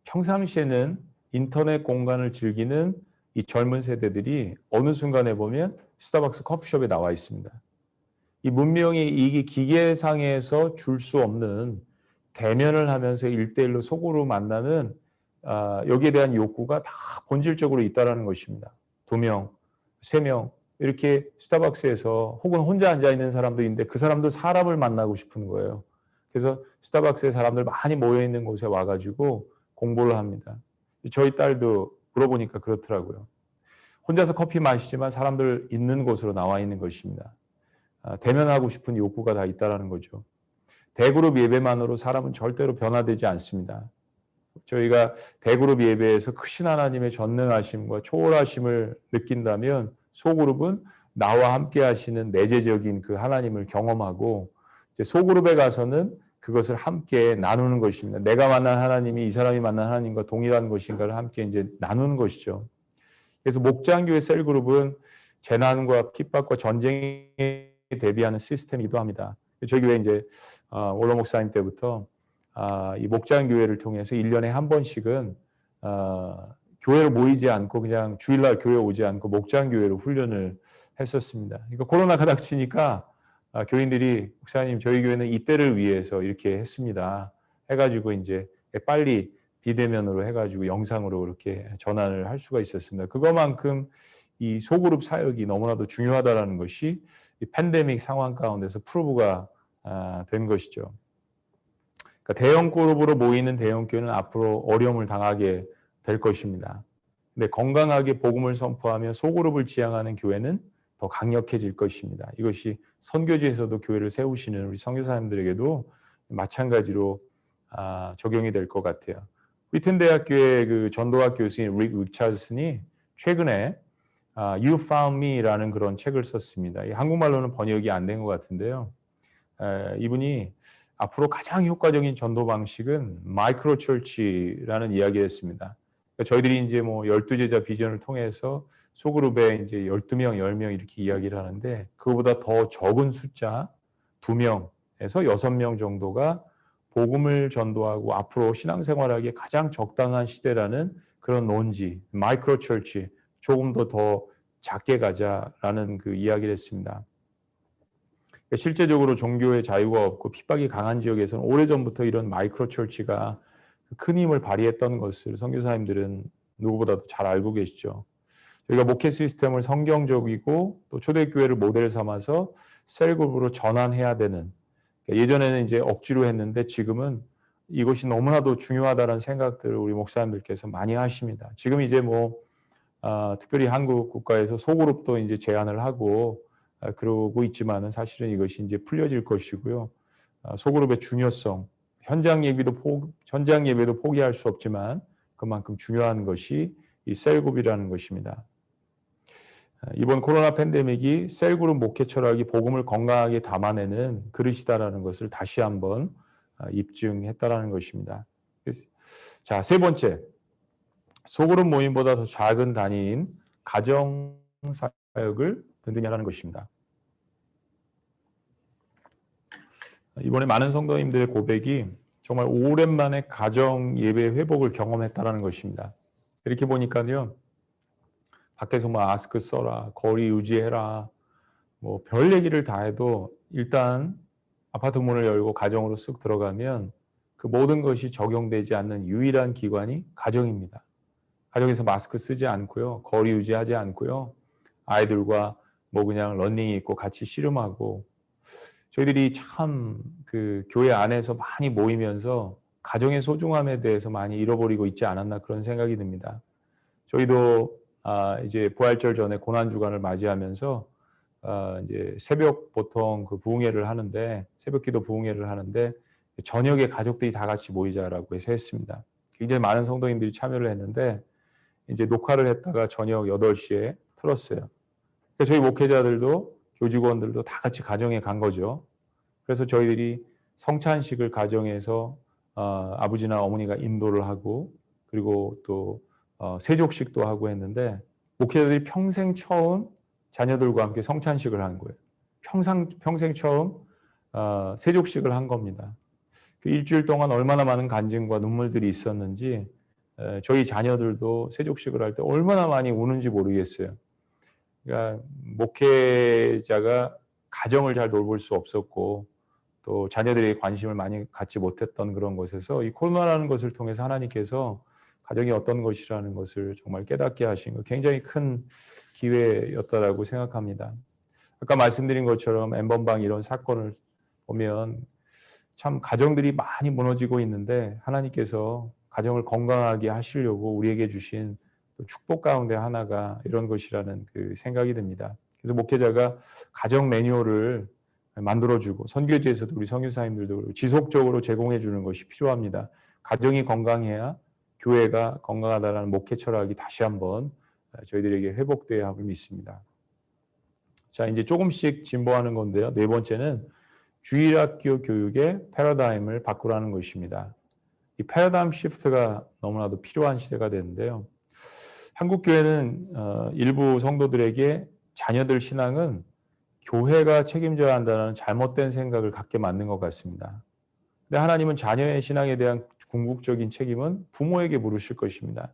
평상시에는 인터넷 공간을 즐기는 이 젊은 세대들이 어느 순간에 보면 스타벅스 커피숍에 나와 있습니다. 이 문명이 이 기계상에서 줄 수 없는 대면을 하면서 1대1로 속으로 만나는 여기에 대한 욕구가 다 본질적으로 있다는 것입니다. 2명, 3명 이렇게 스타벅스에서 혹은 혼자 앉아있는 사람도 있는데 그 사람도 사람을 만나고 싶은 거예요. 그래서 스타벅스에 사람들 많이 모여있는 곳에 와가지고 공부를 합니다. 저희 딸도 물어보니까 그렇더라고요. 혼자서 커피 마시지만 사람들 있는 곳으로 나와 있는 것입니다. 대면하고 싶은 욕구가 다 있다는 거죠. 대그룹 예배만으로 사람은 절대로 변화되지 않습니다. 저희가 대그룹 예배에서 크신 하나님의 전능하심과 초월하심을 느낀다면 소그룹은 나와 함께 하시는 내재적인 그 하나님을 경험하고 이제 소그룹에 가서는 그것을 함께 나누는 것입니다. 내가 만난 하나님이 이 사람이 만난 하나님과 동일한 것인가를 함께 이제 나누는 것이죠. 그래서 목장교회 셀그룹은 재난과 핍박과 전쟁에 대비하는 시스템이기도 합니다. 저희 교회 이제 올로 목사님 때부터 이 목장교회를 통해서 1년에 한 번씩은 교회로 모이지 않고 그냥 주일날 교회 오지 않고 목장교회로 훈련을 했었습니다. 그러니까 코로나가 닥치니까 교인들이 목사님 저희 교회는 이때를 위해서 이렇게 했습니다. 해가지고 이제 빨리 비대면으로 해가지고 영상으로 그렇게 전환을 할 수가 있었습니다. 그것만큼 이 소그룹 사역이 너무나도 중요하다는 것이 이 팬데믹 상황 가운데서 프루브가 된 것이죠. 그러니까 대형 그룹으로 모이는 대형 교회는 앞으로 어려움을 당하게 될 것입니다. 근데 건강하게 복음을 선포하며 소그룹을 지향하는 교회는 더 강력해질 것입니다. 이것이 선교지에서도 교회를 세우시는 우리 선교사님들에게도 마찬가지로 적용이 될 것 같아요. 위튼 대학교의 그 전도학 교수인 릭 리차드슨이 최근에 You Found Me라는 그런 책을 썼습니다. 한국말로는 번역이 안 된 것 같은데요. 이분이 앞으로 가장 효과적인 전도 방식은 마이크로 철치라는 이야기를 했습니다. 그러니까 저희들이 이제 뭐 12제자 비전을 통해서 소그룹에 이제 12명, 10명 이렇게 이야기를 하는데 그거보다 더 적은 숫자 2명에서 6명 정도가 복음을 전도하고 앞으로 신앙생활하기에 가장 적당한 시대라는 그런 논지, 마이크로 철치, 조금 더 작게 가자라는 그 이야기를 했습니다. 실제적으로 종교의 자유가 없고 핍박이 강한 지역에서는 오래전부터 이런 마이크로 철치가 큰 힘을 발휘했던 것을 선교사님들은 누구보다도 잘 알고 계시죠. 저희가 목회 시스템을 성경적이고 또 초대교회를 모델 삼아서 셀그룹으로 전환해야 되는, 예전에는 이제 억지로 했는데 지금은 이것이 너무나도 중요하다는 생각들을 우리 목사님들께서 많이 하십니다. 지금 이제 특별히 한국 국가에서 소그룹도 이제 제한을 하고 그러고 있지만은 사실은 이것이 이제 풀려질 것이고요. 소그룹의 중요성, 현장 예배도 포기할 수 없지만 그만큼 중요한 것이 이 셀그룹이라는 것입니다. 이번 코로나 팬데믹이 셀그룹 목회 철학이 복음을 건강하게 담아내는 그릇이다라는 것을 다시 한번 입증했다라는 것입니다. 자, 세 번째, 소그룹 모임보다 더 작은 단위인 가정 사역을 든든히 하라는 것입니다. 이번에 많은 성도님들의 고백이 정말 오랜만에 가정 예배 회복을 경험했다라는 것입니다. 이렇게 보니까요, 밖에서 마스크 써라, 거리 유지해라, 별 얘기를 다 해도 일단 아파트 문을 열고 가정으로 쓱 들어가면 그 모든 것이 적용되지 않는 유일한 기관이 가정입니다. 가정에서 마스크 쓰지 않고요, 거리 유지하지 않고요, 아이들과 그냥 러닝이 있고 같이 씨름하고, 저희들이 참 그 교회 안에서 많이 모이면서 가정의 소중함에 대해서 많이 잃어버리고 있지 않았나 그런 생각이 듭니다. 저희도 이제 부활절 전에 고난주간을 맞이하면서 이제 새벽 보통 그 부흥회를 하는데, 새벽기도 부흥회를 하는데 저녁에 가족들이 다 같이 모이자라고 해서 했습니다. 굉장히 많은 성도님들이 참여를 했는데 이제 녹화를 했다가 저녁 8시에 틀었어요. 그러니까 저희 목회자들도 교직원들도 다 같이 가정에 간 거죠. 그래서 저희들이 성찬식을 가정에서 아버지나 어머니가 인도를 하고, 그리고 또 세족식도 하고 했는데 목회자들이 평생 처음 자녀들과 함께 성찬식을 한 거예요. 평생 처음 세족식을 한 겁니다. 그 일주일 동안 얼마나 많은 간증과 눈물들이 있었는지 저희 자녀들도 세족식을 할 때 얼마나 많이 우는지 모르겠어요. 그러니까 목회자가 가정을 잘 돌볼 수 없었고 또 자녀들의 관심을 많이 갖지 못했던 그런 것에서 이 코로나라는 것을 통해서 하나님께서 가정이 어떤 것이라는 것을 정말 깨닫게 하신 거 굉장히 큰 기회였다라고 생각합니다. 아까 말씀드린 것처럼 엠번방 이런 사건을 보면 참 가정들이 많이 무너지고 있는데 하나님께서 가정을 건강하게 하시려고 우리에게 주신 축복 가운데 하나가 이런 것이라는 그 생각이 듭니다. 그래서 목회자가 가정 매뉴얼을 만들어주고 선교지에서도 우리 선교사님들도 지속적으로 제공해 주는 것이 필요합니다. 가정이 건강해야 교회가 건강하다라는 목회 철학이 다시 한번 저희들에게 회복돼야 함을 믿습니다. 자, 이제 조금씩 진보하는 건데요. 네 번째는 주일학교 교육의 패러다임을 바꾸라는 것입니다. 이 패러다임 시프트가 너무나도 필요한 시대가 되는데요. 한국 교회는 일부 성도들에게 자녀들 신앙은 교회가 책임져야 한다는 잘못된 생각을 갖게 만든 것 같습니다. 근데 하나님은 자녀의 신앙에 대한 궁극적인 책임은 부모에게 물으실 것입니다.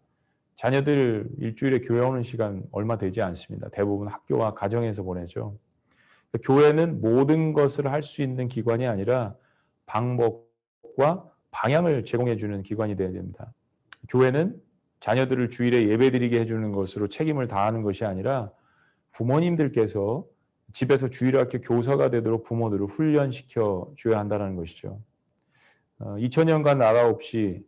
자녀들 일주일에 교회 오는 시간 얼마 되지 않습니다. 대부분 학교와 가정에서 보내죠. 교회는 모든 것을 할 수 있는 기관이 아니라 방법과 방향을 제공해 주는 기관이 되어야 됩니다. 교회는 자녀들을 주일에 예배드리게 해주는 것으로 책임을 다하는 것이 아니라 부모님들께서 집에서 주일학교 교사가 되도록 부모들을 훈련시켜 줘야 한다는 것이죠. 2000년간 나라 없이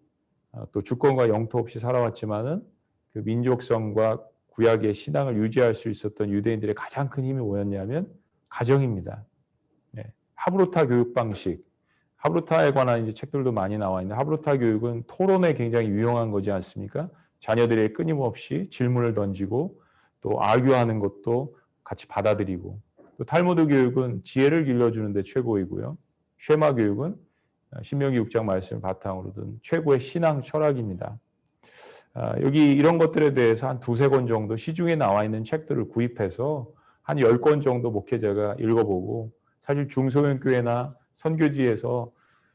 또 주권과 영토 없이 살아왔지만은 그 민족성과 구약의 신앙을 유지할 수 있었던 유대인들의 가장 큰 힘이 뭐였냐면 가정입니다. 하브루타 교육 방식, 하브루타에 관한 이제 책들도 많이 나와 있는데 하브루타 교육은 토론에 굉장히 유용한 거지 않습니까? 자녀들에게 끊임없이 질문을 던지고 또 아규하는 것도 같이 받아들이고 또 탈무드 교육은 지혜를 길러주는 데 최고이고요. 쉐마 교육은 신명기 6장 말씀을 바탕으로 둔 최고의 신앙 철학입니다. 여기 이런 것들에 대해서 한 두세 권 정도 시중에 나와 있는 책들을 구입해서 한 10권 정도 목회자가 읽어보고 사실 중소형교회나 선교지에서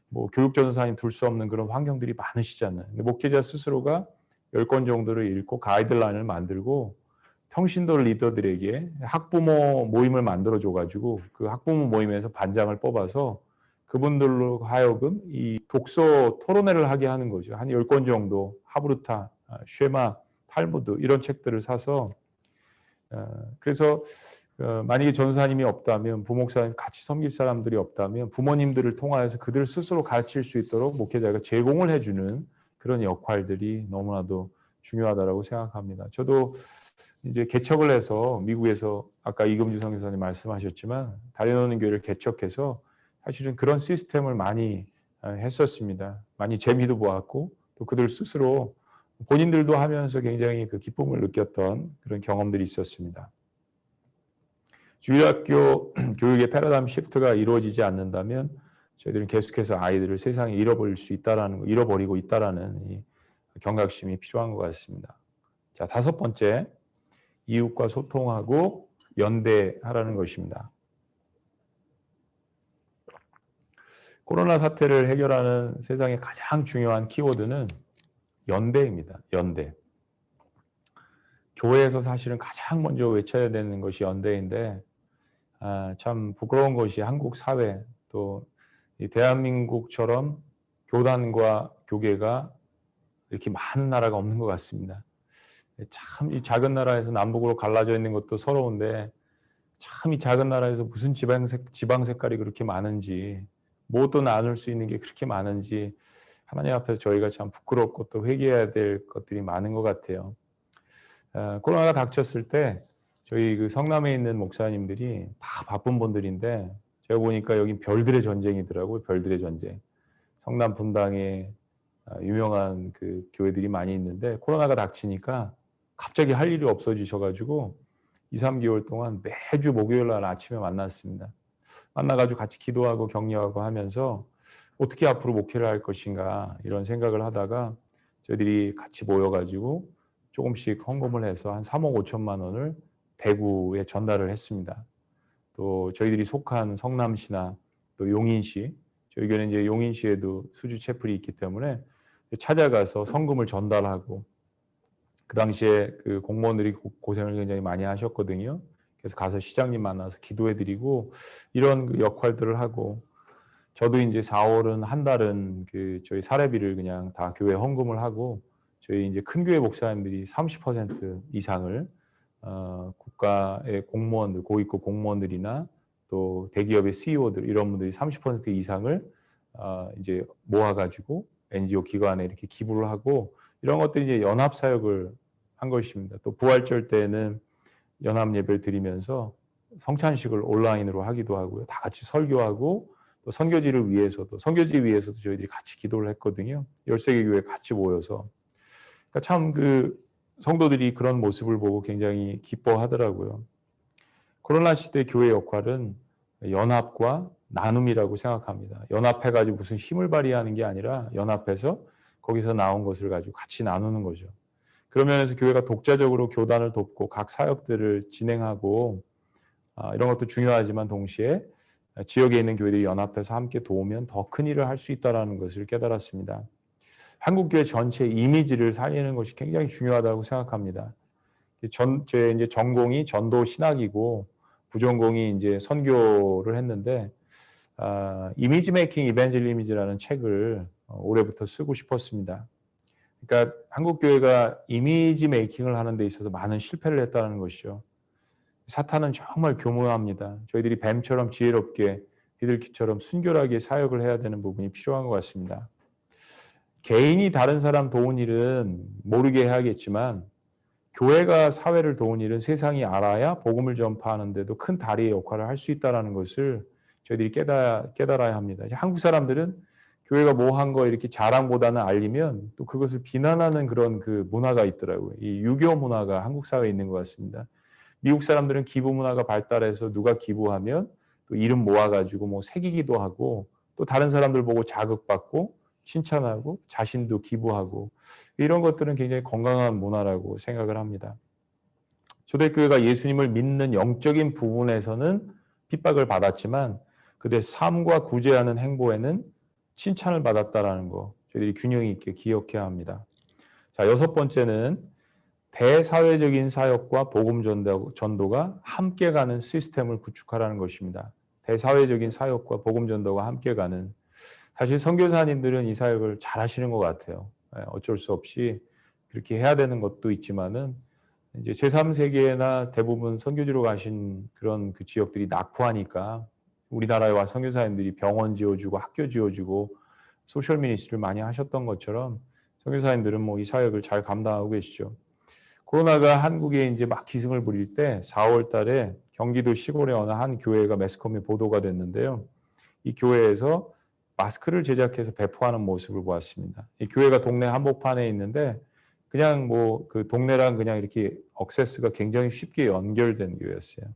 뭐 교육전도사님 둘 수 없는 그런 환경들이 많으시잖아요. 근데 목회자 스스로가 10권 정도를 읽고 가이드라인을 만들고 평신도 리더들에게 학부모 모임을 만들어줘가지고 그 학부모 모임에서 반장을 뽑아서 그분들로 하여금 이 독서 토론회를 하게 하는 거죠. 한 10권 정도 하브루타, 쉐마, 탈무드 이런 책들을 사서 그래서 만약에 전사님이 없다면 부목사님 같이 섬길 사람들이 없다면 부모님들을 통하여서 그들 스스로 가르칠 수 있도록 목회자가 제공을 해주는 그런 역할들이 너무나도 중요하다고 생각합니다. 저도 이제 개척을 해서 미국에서 아까 이금주 선교사님 말씀하셨지만 다려놓는 교회를 개척해서 사실은 그런 시스템을 많이 했었습니다. 많이 재미도 보았고 또 그들 스스로 본인들도 하면서 굉장히 그 기쁨을 느꼈던 그런 경험들이 있었습니다. 주일학교 교육의 패러다임 시프트가 이루어지지 않는다면 저희들은 계속해서 아이들을 세상에 잃어버리고 있다라는 이 경각심이 필요한 것 같습니다. 자, 다섯 번째, 이웃과 소통하고 연대하라는 것입니다. 코로나 사태를 해결하는 세상의 가장 중요한 키워드는 연대입니다. 연대. 교회에서 사실은 가장 먼저 외쳐야 되는 것이 연대인데 참 부끄러운 것이 한국 사회 또 이 대한민국처럼 교단과 교계가 이렇게 많은 나라가 없는 것 같습니다. 참 이 작은 나라에서 남북으로 갈라져 있는 것도 서러운데 참 이 작은 나라에서 무슨 지방 색깔이 그렇게 많은지 무엇도 나눌 수 있는 게 그렇게 많은지 하나님 앞에서 저희가 참 부끄럽고 또 회개해야 될 것들이 많은 것 같아요. 코로나가 닥쳤을 때 저희 그 성남에 있는 목사님들이 다 바쁜 분들인데 제가 보니까 여기 별들의 전쟁이더라고요. 별들의 전쟁. 성남 분당에 유명한 그 교회들이 많이 있는데 코로나가 닥치니까 갑자기 할 일이 없어지셔가지고 2, 3개월 동안 매주 목요일 날 아침에 만났습니다. 만나가지고 같이 기도하고 격려하고 하면서 어떻게 앞으로 목회를 할 것인가 이런 생각을 하다가 저희들이 같이 모여가지고 조금씩 헌금을 해서 한 3억 5천만 원을 대구에 전달을 했습니다. 또 저희들이 속한 성남시나 또 용인시 저희 교회는 이제 용인시에도 수주 채플이 있기 때문에 찾아가서 성금을 전달하고, 그 당시에 그 공무원들이 고생을 굉장히 많이 하셨거든요. 그래서 가서 시장님 만나서 기도해드리고 이런 그 역할들을 하고, 저도 이제 4월은 한 달은 그 저희 사례비를 그냥 다 교회 헌금을 하고, 저희 이제 큰 교회 목사님들이 30% 이상을 국가의 공무원들, 고위급 공무원들이나 또 대기업의 CEO들 이런 분들이 30% 이상을 이제 모아가지고 NGO 기관에 이렇게 기부를 하고, 이런 것들이 이제 연합 사역을 한 것입니다. 또 부활절 때는 연합 예배를 드리면서 성찬식을 온라인으로 하기도 하고요. 다 같이 설교하고, 또 선교지를 위해서도, 선교지 위해서도 저희들이 같이 기도를 했거든요. 13개 교회 같이 모여서. 그러니까 참 그 성도들이 그런 모습을 보고 굉장히 기뻐하더라고요. 코로나 시대 교회 역할은 연합과 나눔이라고 생각합니다. 연합해가지고 무슨 힘을 발휘하는 게 아니라 연합해서 거기서 나온 것을 가지고 같이 나누는 거죠. 그런 면에서 교회가 독자적으로 교단을 돕고 각 사역들을 진행하고 이런 것도 중요하지만 동시에 지역에 있는 교회들이 연합해서 함께 도우면 더 큰 일을 할 수 있다는 것을 깨달았습니다. 한국교회 전체 이미지를 살리는 것이 굉장히 중요하다고 생각합니다. 제 이제 전공이 전도 신학이고 부전공이 이제 선교를 했는데, 이미지 메이킹 이벤젤리즘이라는 책을 올해부터 쓰고 싶었습니다. 그러니까 한국교회가 이미지 메이킹을 하는 데 있어서 많은 실패를 했다는 것이죠. 사탄은 정말 교묘합니다. 저희들이 뱀처럼 지혜롭게 비둘기처럼 순결하게 사역을 해야 되는 부분이 필요한 것 같습니다. 개인이 다른 사람 도운 일은 모르게 해야겠지만, 교회가 사회를 도운 일은 세상이 알아야 복음을 전파하는 데도 큰 다리의 역할을 할 수 있다는 것을 저희들이 깨달아야 합니다. 이제 한국 사람들은 교회가 뭐 한 거 이렇게 자랑보다는 알리면 또 그것을 비난하는 그런 그 문화가 있더라고요. 이 유교 문화가 한국 사회에 있는 것 같습니다. 미국 사람들은 기부 문화가 발달해서 누가 기부하면 또 이름 모아가지고 뭐 새기기도 하고, 또 다른 사람들 보고 자극받고 칭찬하고 자신도 기부하고, 이런 것들은 굉장히 건강한 문화라고 생각을 합니다. 초대교회가 예수님을 믿는 영적인 부분에서는 핍박을 받았지만 그들의 삶과 구제하는 행보에는 칭찬을 받았다라는 거 저희들이 균형 있게 기억해야 합니다. 자, 6번째는 대사회적인 사역과 복음 전도가 함께 가는 시스템을 구축하라는 것입니다. 대사회적인 사역과 복음 전도가 함께 가는, 사실 선교사님들은 이 사역을 잘 하시는 것 같아요. 어쩔 수 없이 그렇게 해야 되는 것도 있지만은, 이제 제3세계나 대부분 선교지로 가신 그런 그 지역들이 낙후하니까 우리나라에 와 선교사님들이 병원 지어주고 학교 지어주고 소셜 미니스트리를 많이 하셨던 것처럼 선교사님들은 뭐 이 사역을 잘 감당하고 계시죠. 코로나가 한국에 이제 막 기승을 부릴 때 4월 달에 경기도 시골의 어느 한 교회가 매스컴에 보도가 됐는데요. 이 교회에서 마스크를 제작해서 배포하는 모습을 보았습니다. 이 교회가 동네 한복판에 있는데 그냥 뭐 그 동네랑 그냥 이렇게 억세스가 굉장히 쉽게 연결된 교회였어요.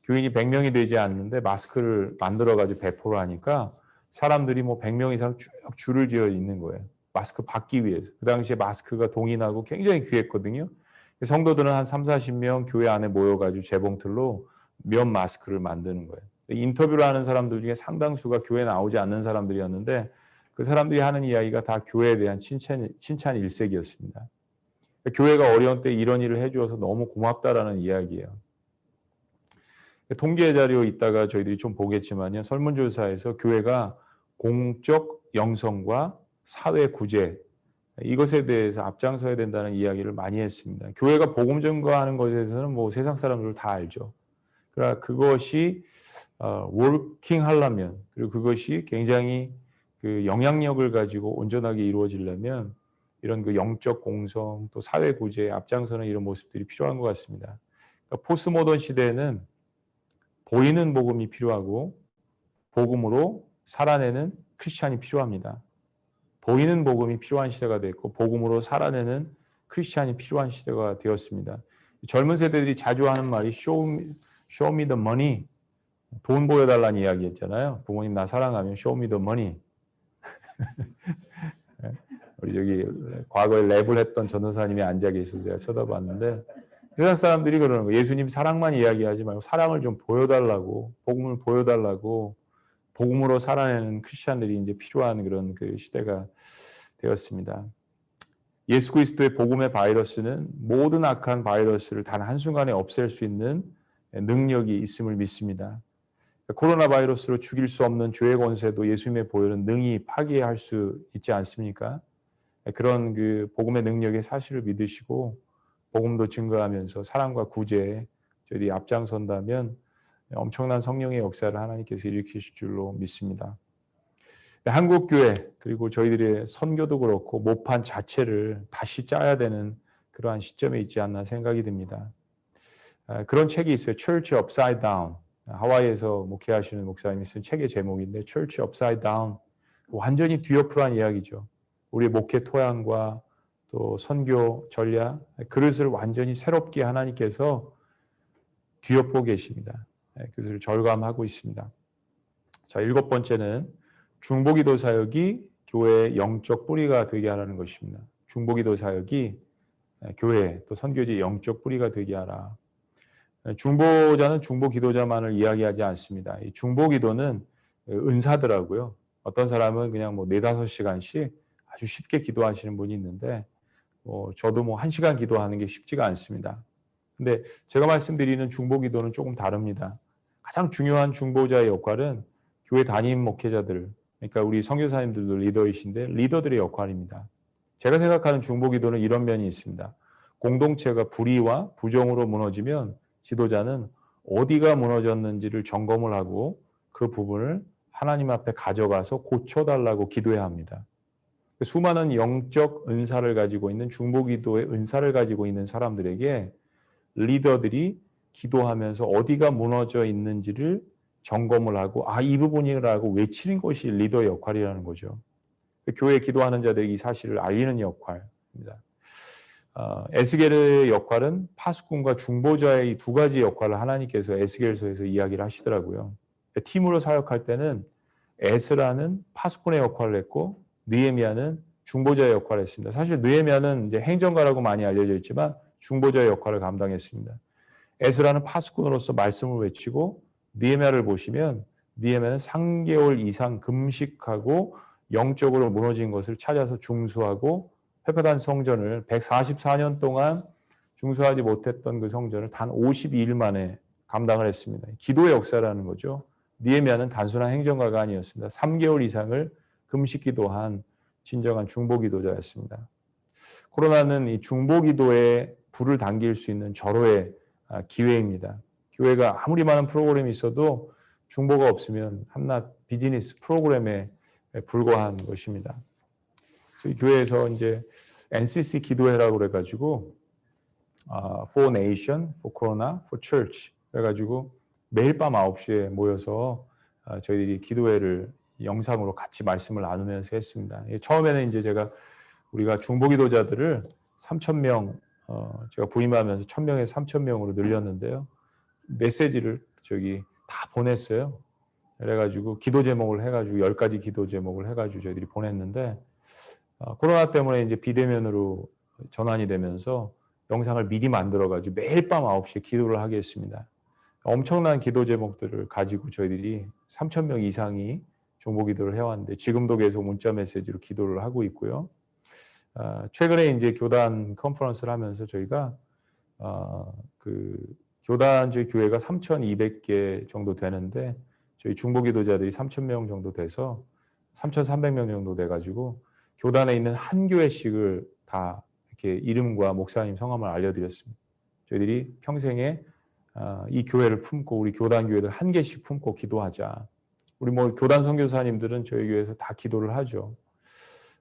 교인이 100명이 되지 않는데 마스크를 만들어가지고 배포를 하니까 사람들이 뭐 100명 이상 쭉 줄을 지어 있는 거예요. 마스크 받기 위해서. 그 당시에 마스크가 동인하고 굉장히 귀했거든요. 성도들은 한 3, 40명 교회 안에 모여가지고 재봉틀로 면 마스크를 만드는 거예요. 인터뷰를 하는 사람들 중에 상당수가 교회에 나오지 않는 사람들이었는데 그 사람들이 하는 이야기가 다 교회에 대한 칭찬 일색이었습니다. 교회가 어려운 때 이런 일을 해주어서 너무 고맙다라는 이야기예요. 통계 자료 있다가 저희들이 좀 보겠지만요. 설문조사에서 교회가 공적 영성과 사회 구제, 이것에 대해서 앞장서야 된다는 이야기를 많이 했습니다. 교회가 복음 전가하는 것에 대해서는 뭐 세상 사람들 다 알죠. 그러나 그것이 워킹 하려면, 그리고 그것이 굉장히 그 영향력을 가지고 온전하게 이루어지려면 이런 그 영적 공성 또 사회 구제에 앞장서는 이런 모습들이 필요한 것 같습니다. 그러니까 포스트 모던 시대에는 보이는 복음이 필요하고 복음으로 살아내는 크리스찬이 필요합니다. 보이는 복음이 필요한 시대가 됐고 복음으로 살아내는 크리스찬이 필요한 시대가 되었습니다. 젊은 세대들이 자주 하는 말이 show me the money, 돈 보여달라는 이야기였잖아요. 부모님 나 사랑하면 show me the money. 우리 저기 과거에 랩을 했던 전도사님이 앉아 계셔서 제가 쳐다봤는데 세상 사람들이 그러는 거예요. 예수님 사랑만 이야기하지 말고 사랑을 좀 보여달라고, 복음을 보여달라고. 복음으로 살아내는 크리스천들이 이제 필요한 그런 그 시대가 되었습니다. 예수 그리스도의 복음의 바이러스는 모든 악한 바이러스를 단 한순간에 없앨 수 있는 능력이 있음을 믿습니다. 코로나 바이러스로 죽일 수 없는 죄의 권세도 예수님의 보혈은 능히 파괴할 수 있지 않습니까? 그런 그 복음의 능력의 사실을 믿으시고 복음도 증거하면서 사랑과 구제에 저희들이 앞장선다면 엄청난 성령의 역사를 하나님께서 일으키실 줄로 믿습니다. 한국교회 그리고 저희들의 선교도 그렇고 모판 자체를 다시 짜야 되는 그러한 시점에 있지 않나 생각이 듭니다. 그런 책이 있어요. Church Upside Down. 하와이에서 목회하시는 목사님이 쓴 책의 제목인데 Church Upside Down. 완전히 뒤엎으란 이야기죠. 우리의 목회 토양과 또 선교 전략, 그릇을 완전히 새롭게 하나님께서 뒤엎고 계십니다. 그것을 절감하고 있습니다. 자, 7번째는 중보기도 사역이 교회의 영적 뿌리가 되게 하라는 것입니다. 중보기도 사역이 교회 또 선교지의 영적 뿌리가 되게 하라. 중보자는 중보기도자만을 이야기하지 않습니다. 이 중보기도는 은사더라고요. 어떤 사람은 그냥 뭐 4-5시간씩 아주 쉽게 기도하시는 분이 있는데 저도 뭐 1시간 기도하는 게 쉽지가 않습니다. 근데 제가 말씀드리는 중보기도는 조금 다릅니다. 가장 중요한 중보자의 역할은 교회 담임 목회자들, 그러니까 우리 선교사님들도 리더이신데 리더들의 역할입니다. 제가 생각하는 중보기도는 이런 면이 있습니다. 공동체가 불의와 부정으로 무너지면 지도자는 어디가 무너졌는지를 점검을 하고 그 부분을 하나님 앞에 가져가서 고쳐달라고 기도해야 합니다. 수많은 영적 은사를 가지고 있는 중보기도의 은사를 가지고 있는 사람들에게 리더들이 기도하면서 어디가 무너져 있는지를 점검을 하고 이 부분이라고 외치는 것이 리더의 역할이라는 거죠. 교회에 기도하는 자들에게 이 사실을 알리는 역할입니다. 에스겔의 역할은 파수꾼과 중보자의 이 두 가지 역할을 하나님께서 에스겔서에서 이야기를 하시더라고요. 팀으로 사역할 때는 에스라는 파수꾼의 역할을 했고 느헤미야는 중보자의 역할을 했습니다. 사실 느헤미야는 이제 행정가라고 많이 알려져 있지만 중보자의 역할을 감당했습니다. 에스라는 파수꾼으로서 말씀을 외치고 느헤미야를 보시면 느헤미야는 3개월 이상 금식하고 영적으로 무너진 것을 찾아서 중수하고 회포단 성전을 144년 동안 중수하지 못했던 그 성전을 단 52일 만에 감당을 했습니다. 기도의 역사라는 거죠. 느헤미야는 단순한 행정가가 아니었습니다. 3개월 이상을 금식기도한 진정한 중보기도자였습니다. 코로나는 이 중보기도에 불을 당길 수 있는 절호의 기회입니다. 교회가 아무리 많은 프로그램이 있어도 중보가 없으면 한낱 비즈니스 프로그램에 불과한 것입니다. 저희 교회에서 이제 NCC 기도회라고 그래가지고 For Nation, For Corona, For Church 그래가지고 매일 밤 9시에 모여서 저희들이 기도회를 영상으로 같이 말씀을 나누면서 했습니다. 처음에는 이제 우리가 중보기도자들을 3,000명 제가 부임하면서 1,000명에서 3,000명으로 늘렸는데요. 메시지를 다 보냈어요. 그래가지고 기도 제목을 해가지고 10가지 기도 제목을 해가지고 저희들이 보냈는데 코로나 때문에 이제 비대면으로 전환이 되면서 영상을 미리 만들어가지고 매일 밤 9시에 기도를 하게 했습니다. 엄청난 기도 제목들을 가지고 저희들이 3,000명 이상이 중보기도를 해왔는데 지금도 계속 문자 메시지로 기도를 하고 있고요. 최근에 이제 교단 컨퍼런스를 하면서 저희가 저희 교회가 3,200개 정도 되는데 저희 중보기도자들이 3,000명 정도 돼서 3,300명 정도 돼가지고 교단에 있는 한 교회씩을 다 이렇게 이름과 목사님 성함을 알려드렸습니다. 저희들이 평생에 이 교회를 품고 우리 교단 교회들 한 개씩 품고 기도하자. 우리 교단 선교사님들은 저희 교회에서 다 기도를 하죠.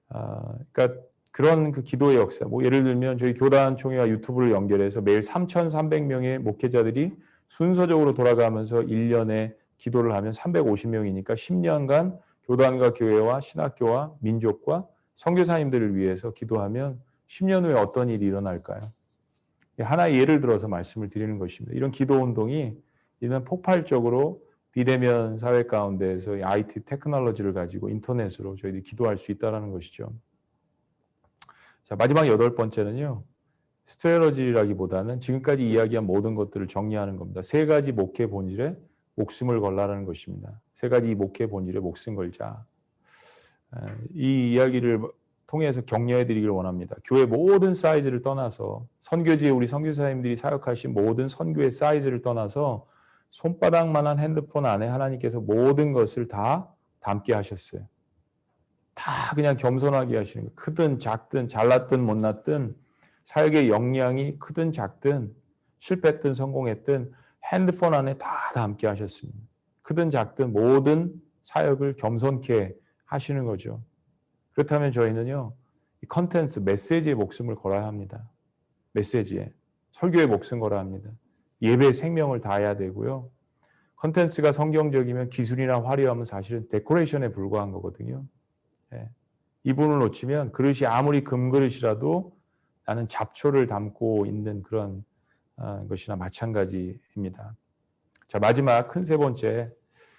그러니까 그런 그 기도의 역사. 예를 들면 저희 교단 총회와 유튜브를 연결해서 매일 3,300명의 목회자들이 순서적으로 돌아가면서 1년에 기도를 하면 350명이니까 10년간 교단과 교회와 신학교와 민족과 선교사님들을 위해서 기도하면 10년 후에 어떤 일이 일어날까요? 하나의 예를 들어서 말씀을 드리는 것입니다. 이런 기도 운동이 이런 폭발적으로 비대면 사회 가운데에서 IT 테크놀로지를 가지고 인터넷으로 저희들이 기도할 수 있다는 것이죠. 자, 마지막 8번째는요. 스트레러지라기보다는 지금까지 이야기한 모든 것들을 정리하는 겁니다. 3가지 목회 본질에 목숨을 걸라라는 것입니다. 세 가지 목회 본질에 목숨 걸자. 이 이야기를 통해서 격려해 드리기를 원합니다. 교회 모든 사이즈를 떠나서 선교지에 우리 선교사님들이 사역하신 모든 선교의 사이즈를 떠나서 손바닥만한 핸드폰 안에 하나님께서 모든 것을 다 담게 하셨어요. 다 그냥 겸손하게 하시는 거예요. 크든 작든 잘났든 못났든 사역의 역량이 크든 작든 실패했든 성공했든 핸드폰 안에 다 담게 하셨습니다. 크든 작든 모든 사역을 겸손케 하시는 거죠. 그렇다면 저희는요, 이 컨텐츠, 메시지에 목숨을 걸어야 합니다. 메시지에. 설교에 목숨 걸어야 합니다. 예배에 생명을 다해야 되고요. 컨텐츠가 성경적이면 기술이나 화려함은 사실은 데코레이션에 불과한 거거든요. 예. 이 부분을 놓치면 그릇이 아무리 금그릇이라도 나는 잡초를 담고 있는 그런 것이나 마찬가지입니다. 자, 마지막 큰 세 번째,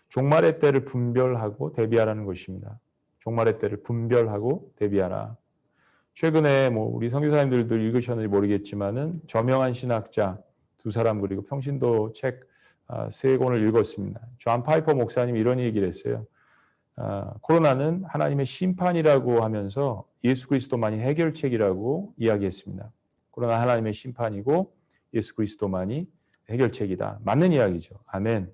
종말의 때를 분별하고 대비하라는 것입니다. 종말의 때를 분별하고 대비하라. 최근에 우리 선교사님들도 읽으셨는지 모르겠지만은 저명한 신학자 두 사람 그리고 평신도 책 세 권을 읽었습니다. 존 파이퍼 목사님이 이런 얘기를 했어요. 코로나는 하나님의 심판이라고 하면서 예수 그리스도만이 해결책이라고 이야기했습니다. 코로나 하나님의 심판이고 예수 그리스도만이 해결책이다. 맞는 이야기죠. 아멘.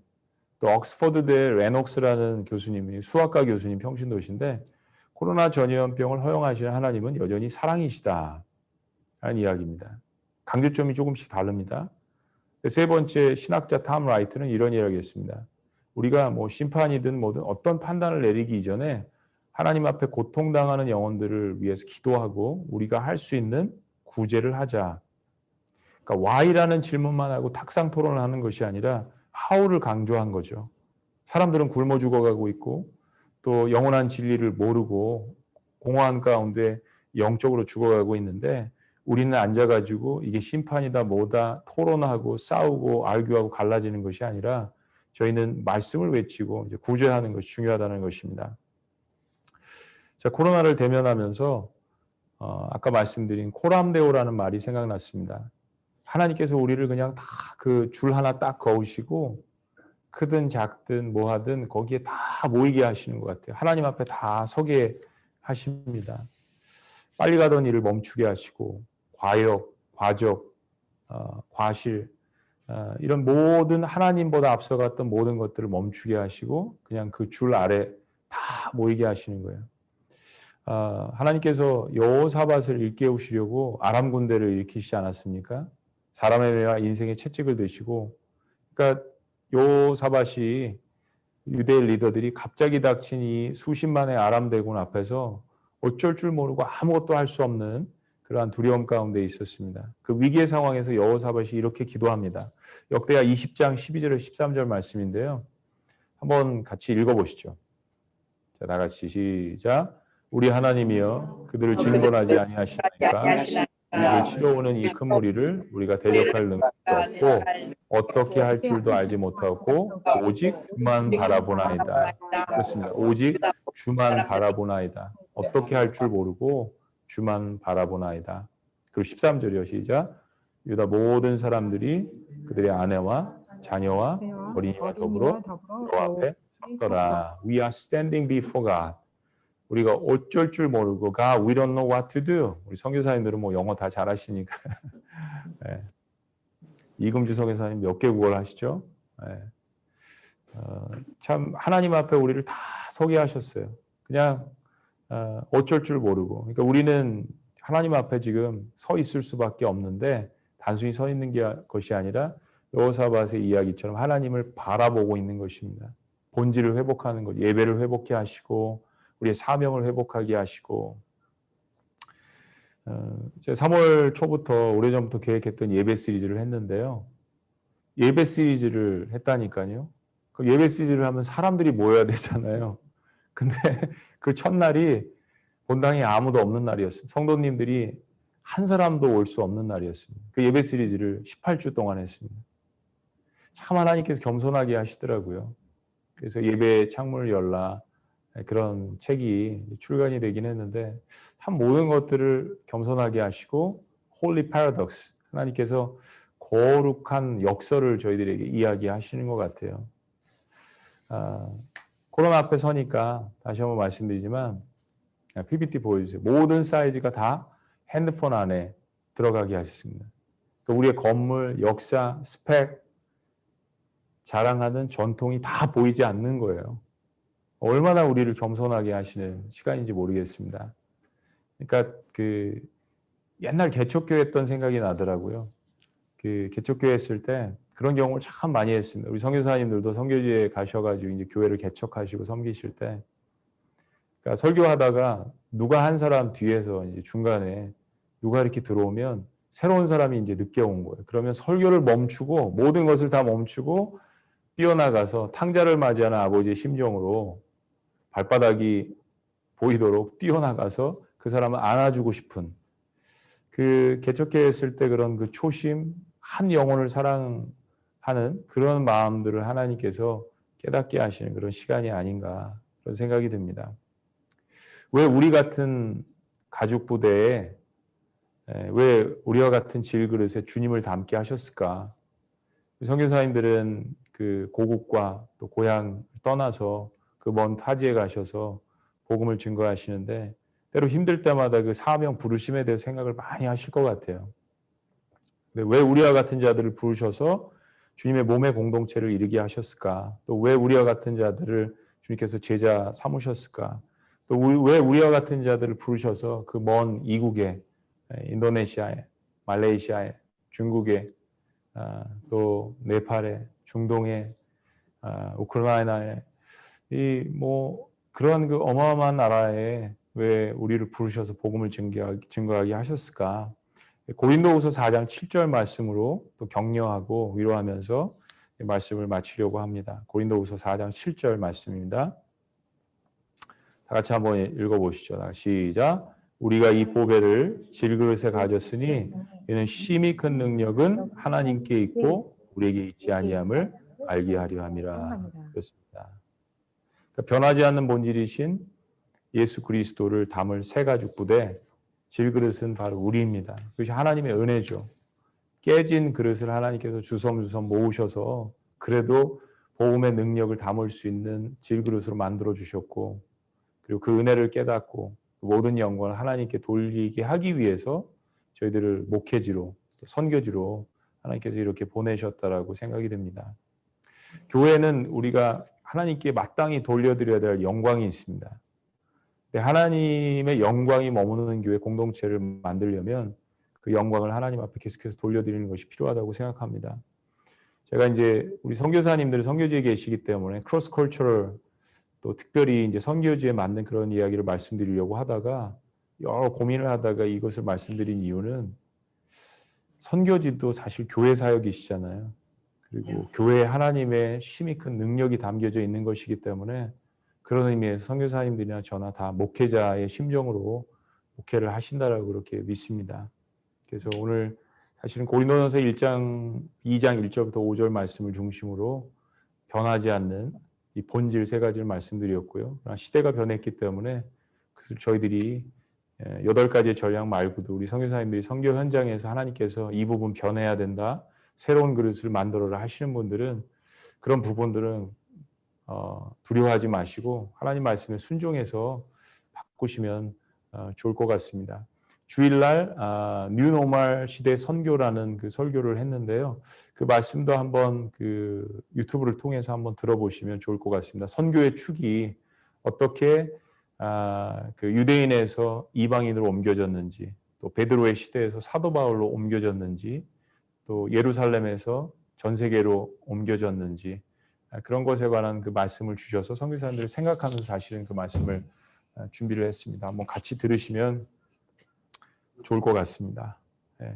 또 옥스퍼드대 레녹스라는 교수님이 수학과 교수님 평신도신데 코로나 전염병을 허용하시는 하나님은 여전히 사랑이시다 라는 이야기입니다. 강조점이 조금씩 다릅니다. 세 번째 신학자 탐 라이트는 이런 이야기를 했습니다. 우리가 심판이든 뭐든 어떤 판단을 내리기 이전에 하나님 앞에 고통당하는 영혼들을 위해서 기도하고 우리가 할 수 있는 구제를 하자. 그러니까 why라는 질문만 하고 탁상 토론을 하는 것이 아니라 how를 강조한 거죠. 사람들은 굶어 죽어가고 있고 또 영원한 진리를 모르고 공허한 가운데 영적으로 죽어가고 있는데 우리는 앉아가지고 이게 심판이다 뭐다 토론하고 싸우고 알교하고 갈라지는 것이 아니라 저희는 말씀을 외치고 이제 구제하는 것이 중요하다는 것입니다. 자, 코로나를 대면하면서 아까 말씀드린 코람데오라는 말이 생각났습니다. 하나님께서 우리를 그냥 다 그 줄 하나 딱 그으시고 크든 작든 뭐 하든 거기에 다 모이게 하시는 것 같아요. 하나님 앞에 다 서게 하십니다. 빨리 가던 일을 멈추게 하시고 과역, 과적, 과실 이런 모든 하나님보다 앞서갔던 모든 것들을 멈추게 하시고 그냥 그 줄 아래 다 모이게 하시는 거예요. 하나님께서 여호사밧을 일깨우시려고 아람 군대를 일으키시지 않았습니까? 사람의 매와 인생의 채찍을 드시고 그러니까 여호사밧이 유대 리더들이 갑자기 닥친 이 수십만의 아람 대군 앞에서 어쩔 줄 모르고 아무것도 할 수 없는 그러한 두려움 가운데 있었습니다. 그 위기의 상황에서 여호사밧이 이렇게 기도합니다. 역대하 20장 12절에 13절 말씀인데요. 한번 같이 읽어보시죠. 자, 다 같이 시작. 우리 하나님이여 그들을 진권하지 아니하시나이까 우리를 치러오는 이 큰 무리를 우리가 대적할 능력도 없고 어떻게 할 줄도 알지 못하고 오직 주만 바라보나이다. 그렇습니다. 오직 주만 바라보나이다. 어떻게 할 줄 모르고 주만 바라보나이다. 그리고 13절이요. 시작. 유다 모든 사람들이 그들의 아내와 자녀와 어린이와 더불어 여호와 앞에 섰더라. We are standing before God. 우리가 어쩔 줄 모르고 God, we don't know what to do. 우리 선교사님들은 영어 다 잘하시니까. 네. 이금주 선교사님 몇 개 국어를 하시죠? 네. 참 하나님 앞에 우리를 다 서게 하셨어요. 그냥 어쩔 줄 모르고. 그러니까 우리는 하나님 앞에 지금 서 있을 수밖에 없는데 단순히 서 있는 것이 아니라 여호사밧의 이야기처럼 하나님을 바라보고 있는 것입니다. 본질을 회복하는 것, 예배를 회복해 하시고 우리의 사명을 회복하게 하시고 3월 초부터 오래전부터 계획했던 예배 시리즈를 했는데요. 예배 시리즈를 했다니까요. 그 예배 시리즈를 하면 사람들이 모여야 되잖아요. 근데 그 첫날이 본당에 아무도 없는 날이었습니다. 성도님들이 한 사람도 올 수 없는 날이었습니다. 그 예배 시리즈를 18주 동안 했습니다. 참 하나님께서 겸손하게 하시더라고요. 그래서 예배 창문을 열라 그런 책이 출간이 되긴 했는데 한 모든 것들을 겸손하게 하시고 Holy Paradox 하나님께서 거룩한 역설을 저희들에게 이야기하시는 것 같아요. 코로나 앞에 서니까 다시 한번 말씀드리지만 PPT 보여주세요. 모든 사이즈가 다 핸드폰 안에 들어가게 하셨습니다. 그러니까 우리의 건물, 역사, 스펙, 자랑하는 전통이 다 보이지 않는 거예요. 얼마나 우리를 겸손하게 하시는 시간인지 모르겠습니다. 그러니까 그 옛날 개척교회 했던 생각이 나더라고요. 그 개척교회 했을 때 그런 경험을 참 많이 했습니다. 우리 선교사님들도 선교지에 가셔가지고 이제 교회를 개척하시고 섬기실 때, 그러니까 설교하다가 누가 한 사람 뒤에서 이제 중간에 누가 이렇게 들어오면 새로운 사람이 이제 늦게 온 거예요. 그러면 설교를 멈추고 모든 것을 다 멈추고 뛰어나가서 탕자를 맞이하는 아버지의 심정으로 발바닥이 보이도록 뛰어나가서 그 사람을 안아주고 싶은, 그 개척교회 했을 때 그런 그 초심, 한 영혼을 사랑하는 그런 마음들을 하나님께서 깨닫게 하시는 그런 시간이 아닌가 그런 생각이 듭니다. 왜 우리 같은 가죽 부대에, 왜 우리와 같은 질그릇에 주님을 담게 하셨을까? 선교사님들은 그 고국과 또 고향 떠나서 그 먼 타지에 가셔서 복음을 증거하시는데 때로 힘들 때마다 그 사명 부르심에 대해 생각을 많이 하실 것 같아요. 근데 왜 우리와 같은 자들을 부르셔서 주님의 몸의 공동체를 이루게 하셨을까? 또 왜 우리와 같은 자들을 주님께서 제자 삼으셨을까? 또 왜 우리와 같은 자들을 부르셔서 그 먼 이국에, 인도네시아에, 말레이시아에, 중국에, 또 네팔에, 중동에, 우크라이나에, 이 뭐 그런 그 어마어마한 나라에 왜 우리를 부르셔서 복음을 증거하게 하셨을까? 고린도후서 4장 7절 말씀으로 또 격려하고 위로하면서 말씀을 마치려고 합니다. 고린도후서 4장 7절 말씀입니다. 다 같이 한번 읽어보시죠. 시작. 우리가 이 보배를 질그릇에 가졌으니 이는 심히 큰 능력은 하나님께 있고 우리에게 있지 아니함을 알게 하려 함이라. 그렇습니다. 그러니까 변하지 않는 본질이신 예수 그리스도를 담을 새 가죽 부대, 질그릇은 바로 우리입니다. 그것이 하나님의 은혜죠. 깨진 그릇을 하나님께서 주섬주섬 모으셔서 그래도 복음의 능력을 담을 수 있는 질그릇으로 만들어 주셨고, 그리고 그 은혜를 깨닫고 모든 영광을 하나님께 돌리게 하기 위해서 저희들을 목회지로, 선교지로 하나님께서 이렇게 보내셨다라고 생각이 됩니다. 교회는 우리가 하나님께 마땅히 돌려드려야 될 영광이 있습니다. 하나님의 영광이 머무는 교회 공동체를 만들려면 그 영광을 하나님 앞에 계속해서 돌려드리는 것이 필요하다고 생각합니다. 제가 이제 우리 선교사님들이 선교지에 계시기 때문에 크로스 컬처럴, 또 특별히 이제 선교지에 맞는 그런 이야기를 말씀드리려고 하다가 여러 고민을 하다가 이것을 말씀드린 이유는 선교지도 사실 교회 사역이시잖아요. 그리고 교회에 하나님의 심히 큰 능력이 담겨져 있는 것이기 때문에 그런 의미에서 선교사님들이나 저나 다 목회자의 심정으로 목회를 하신다라고 그렇게 믿습니다. 그래서 오늘 사실은 고린도전서 1장, 2장 1절부터 5절 말씀을 중심으로 변하지 않는 이 본질 세 가지를 말씀드렸고요. 시대가 변했기 때문에 그것을 저희들이 8가지의 전략 말고도 우리 선교사님들이 선교 현장에서 하나님께서 이 부분 변해야 된다, 새로운 그릇을 만들어라 하시는 분들은 그런 부분들은 두려워하지 마시고 하나님 말씀에 순종해서 바꾸시면 좋을 것 같습니다. 주일날 뉴노멀 시대 선교라는 그 설교를 했는데요. 그 말씀도 한번 그 유튜브를 통해서 한번 들어보시면 좋을 것 같습니다. 선교의 축이 어떻게 그 유대인에서 이방인으로 옮겨졌는지, 또 베드로의 시대에서 사도 바울로 옮겨졌는지, 또 예루살렘에서 전 세계로 옮겨졌는지, 그런 것에 관한 그 말씀을 주셔서 선교사님들이 생각하면서 사실은 그 말씀을 준비를 했습니다. 한번 같이 들으시면 좋을 것 같습니다. 네.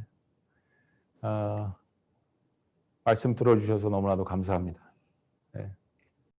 말씀 들어주셔서 너무나도 감사합니다.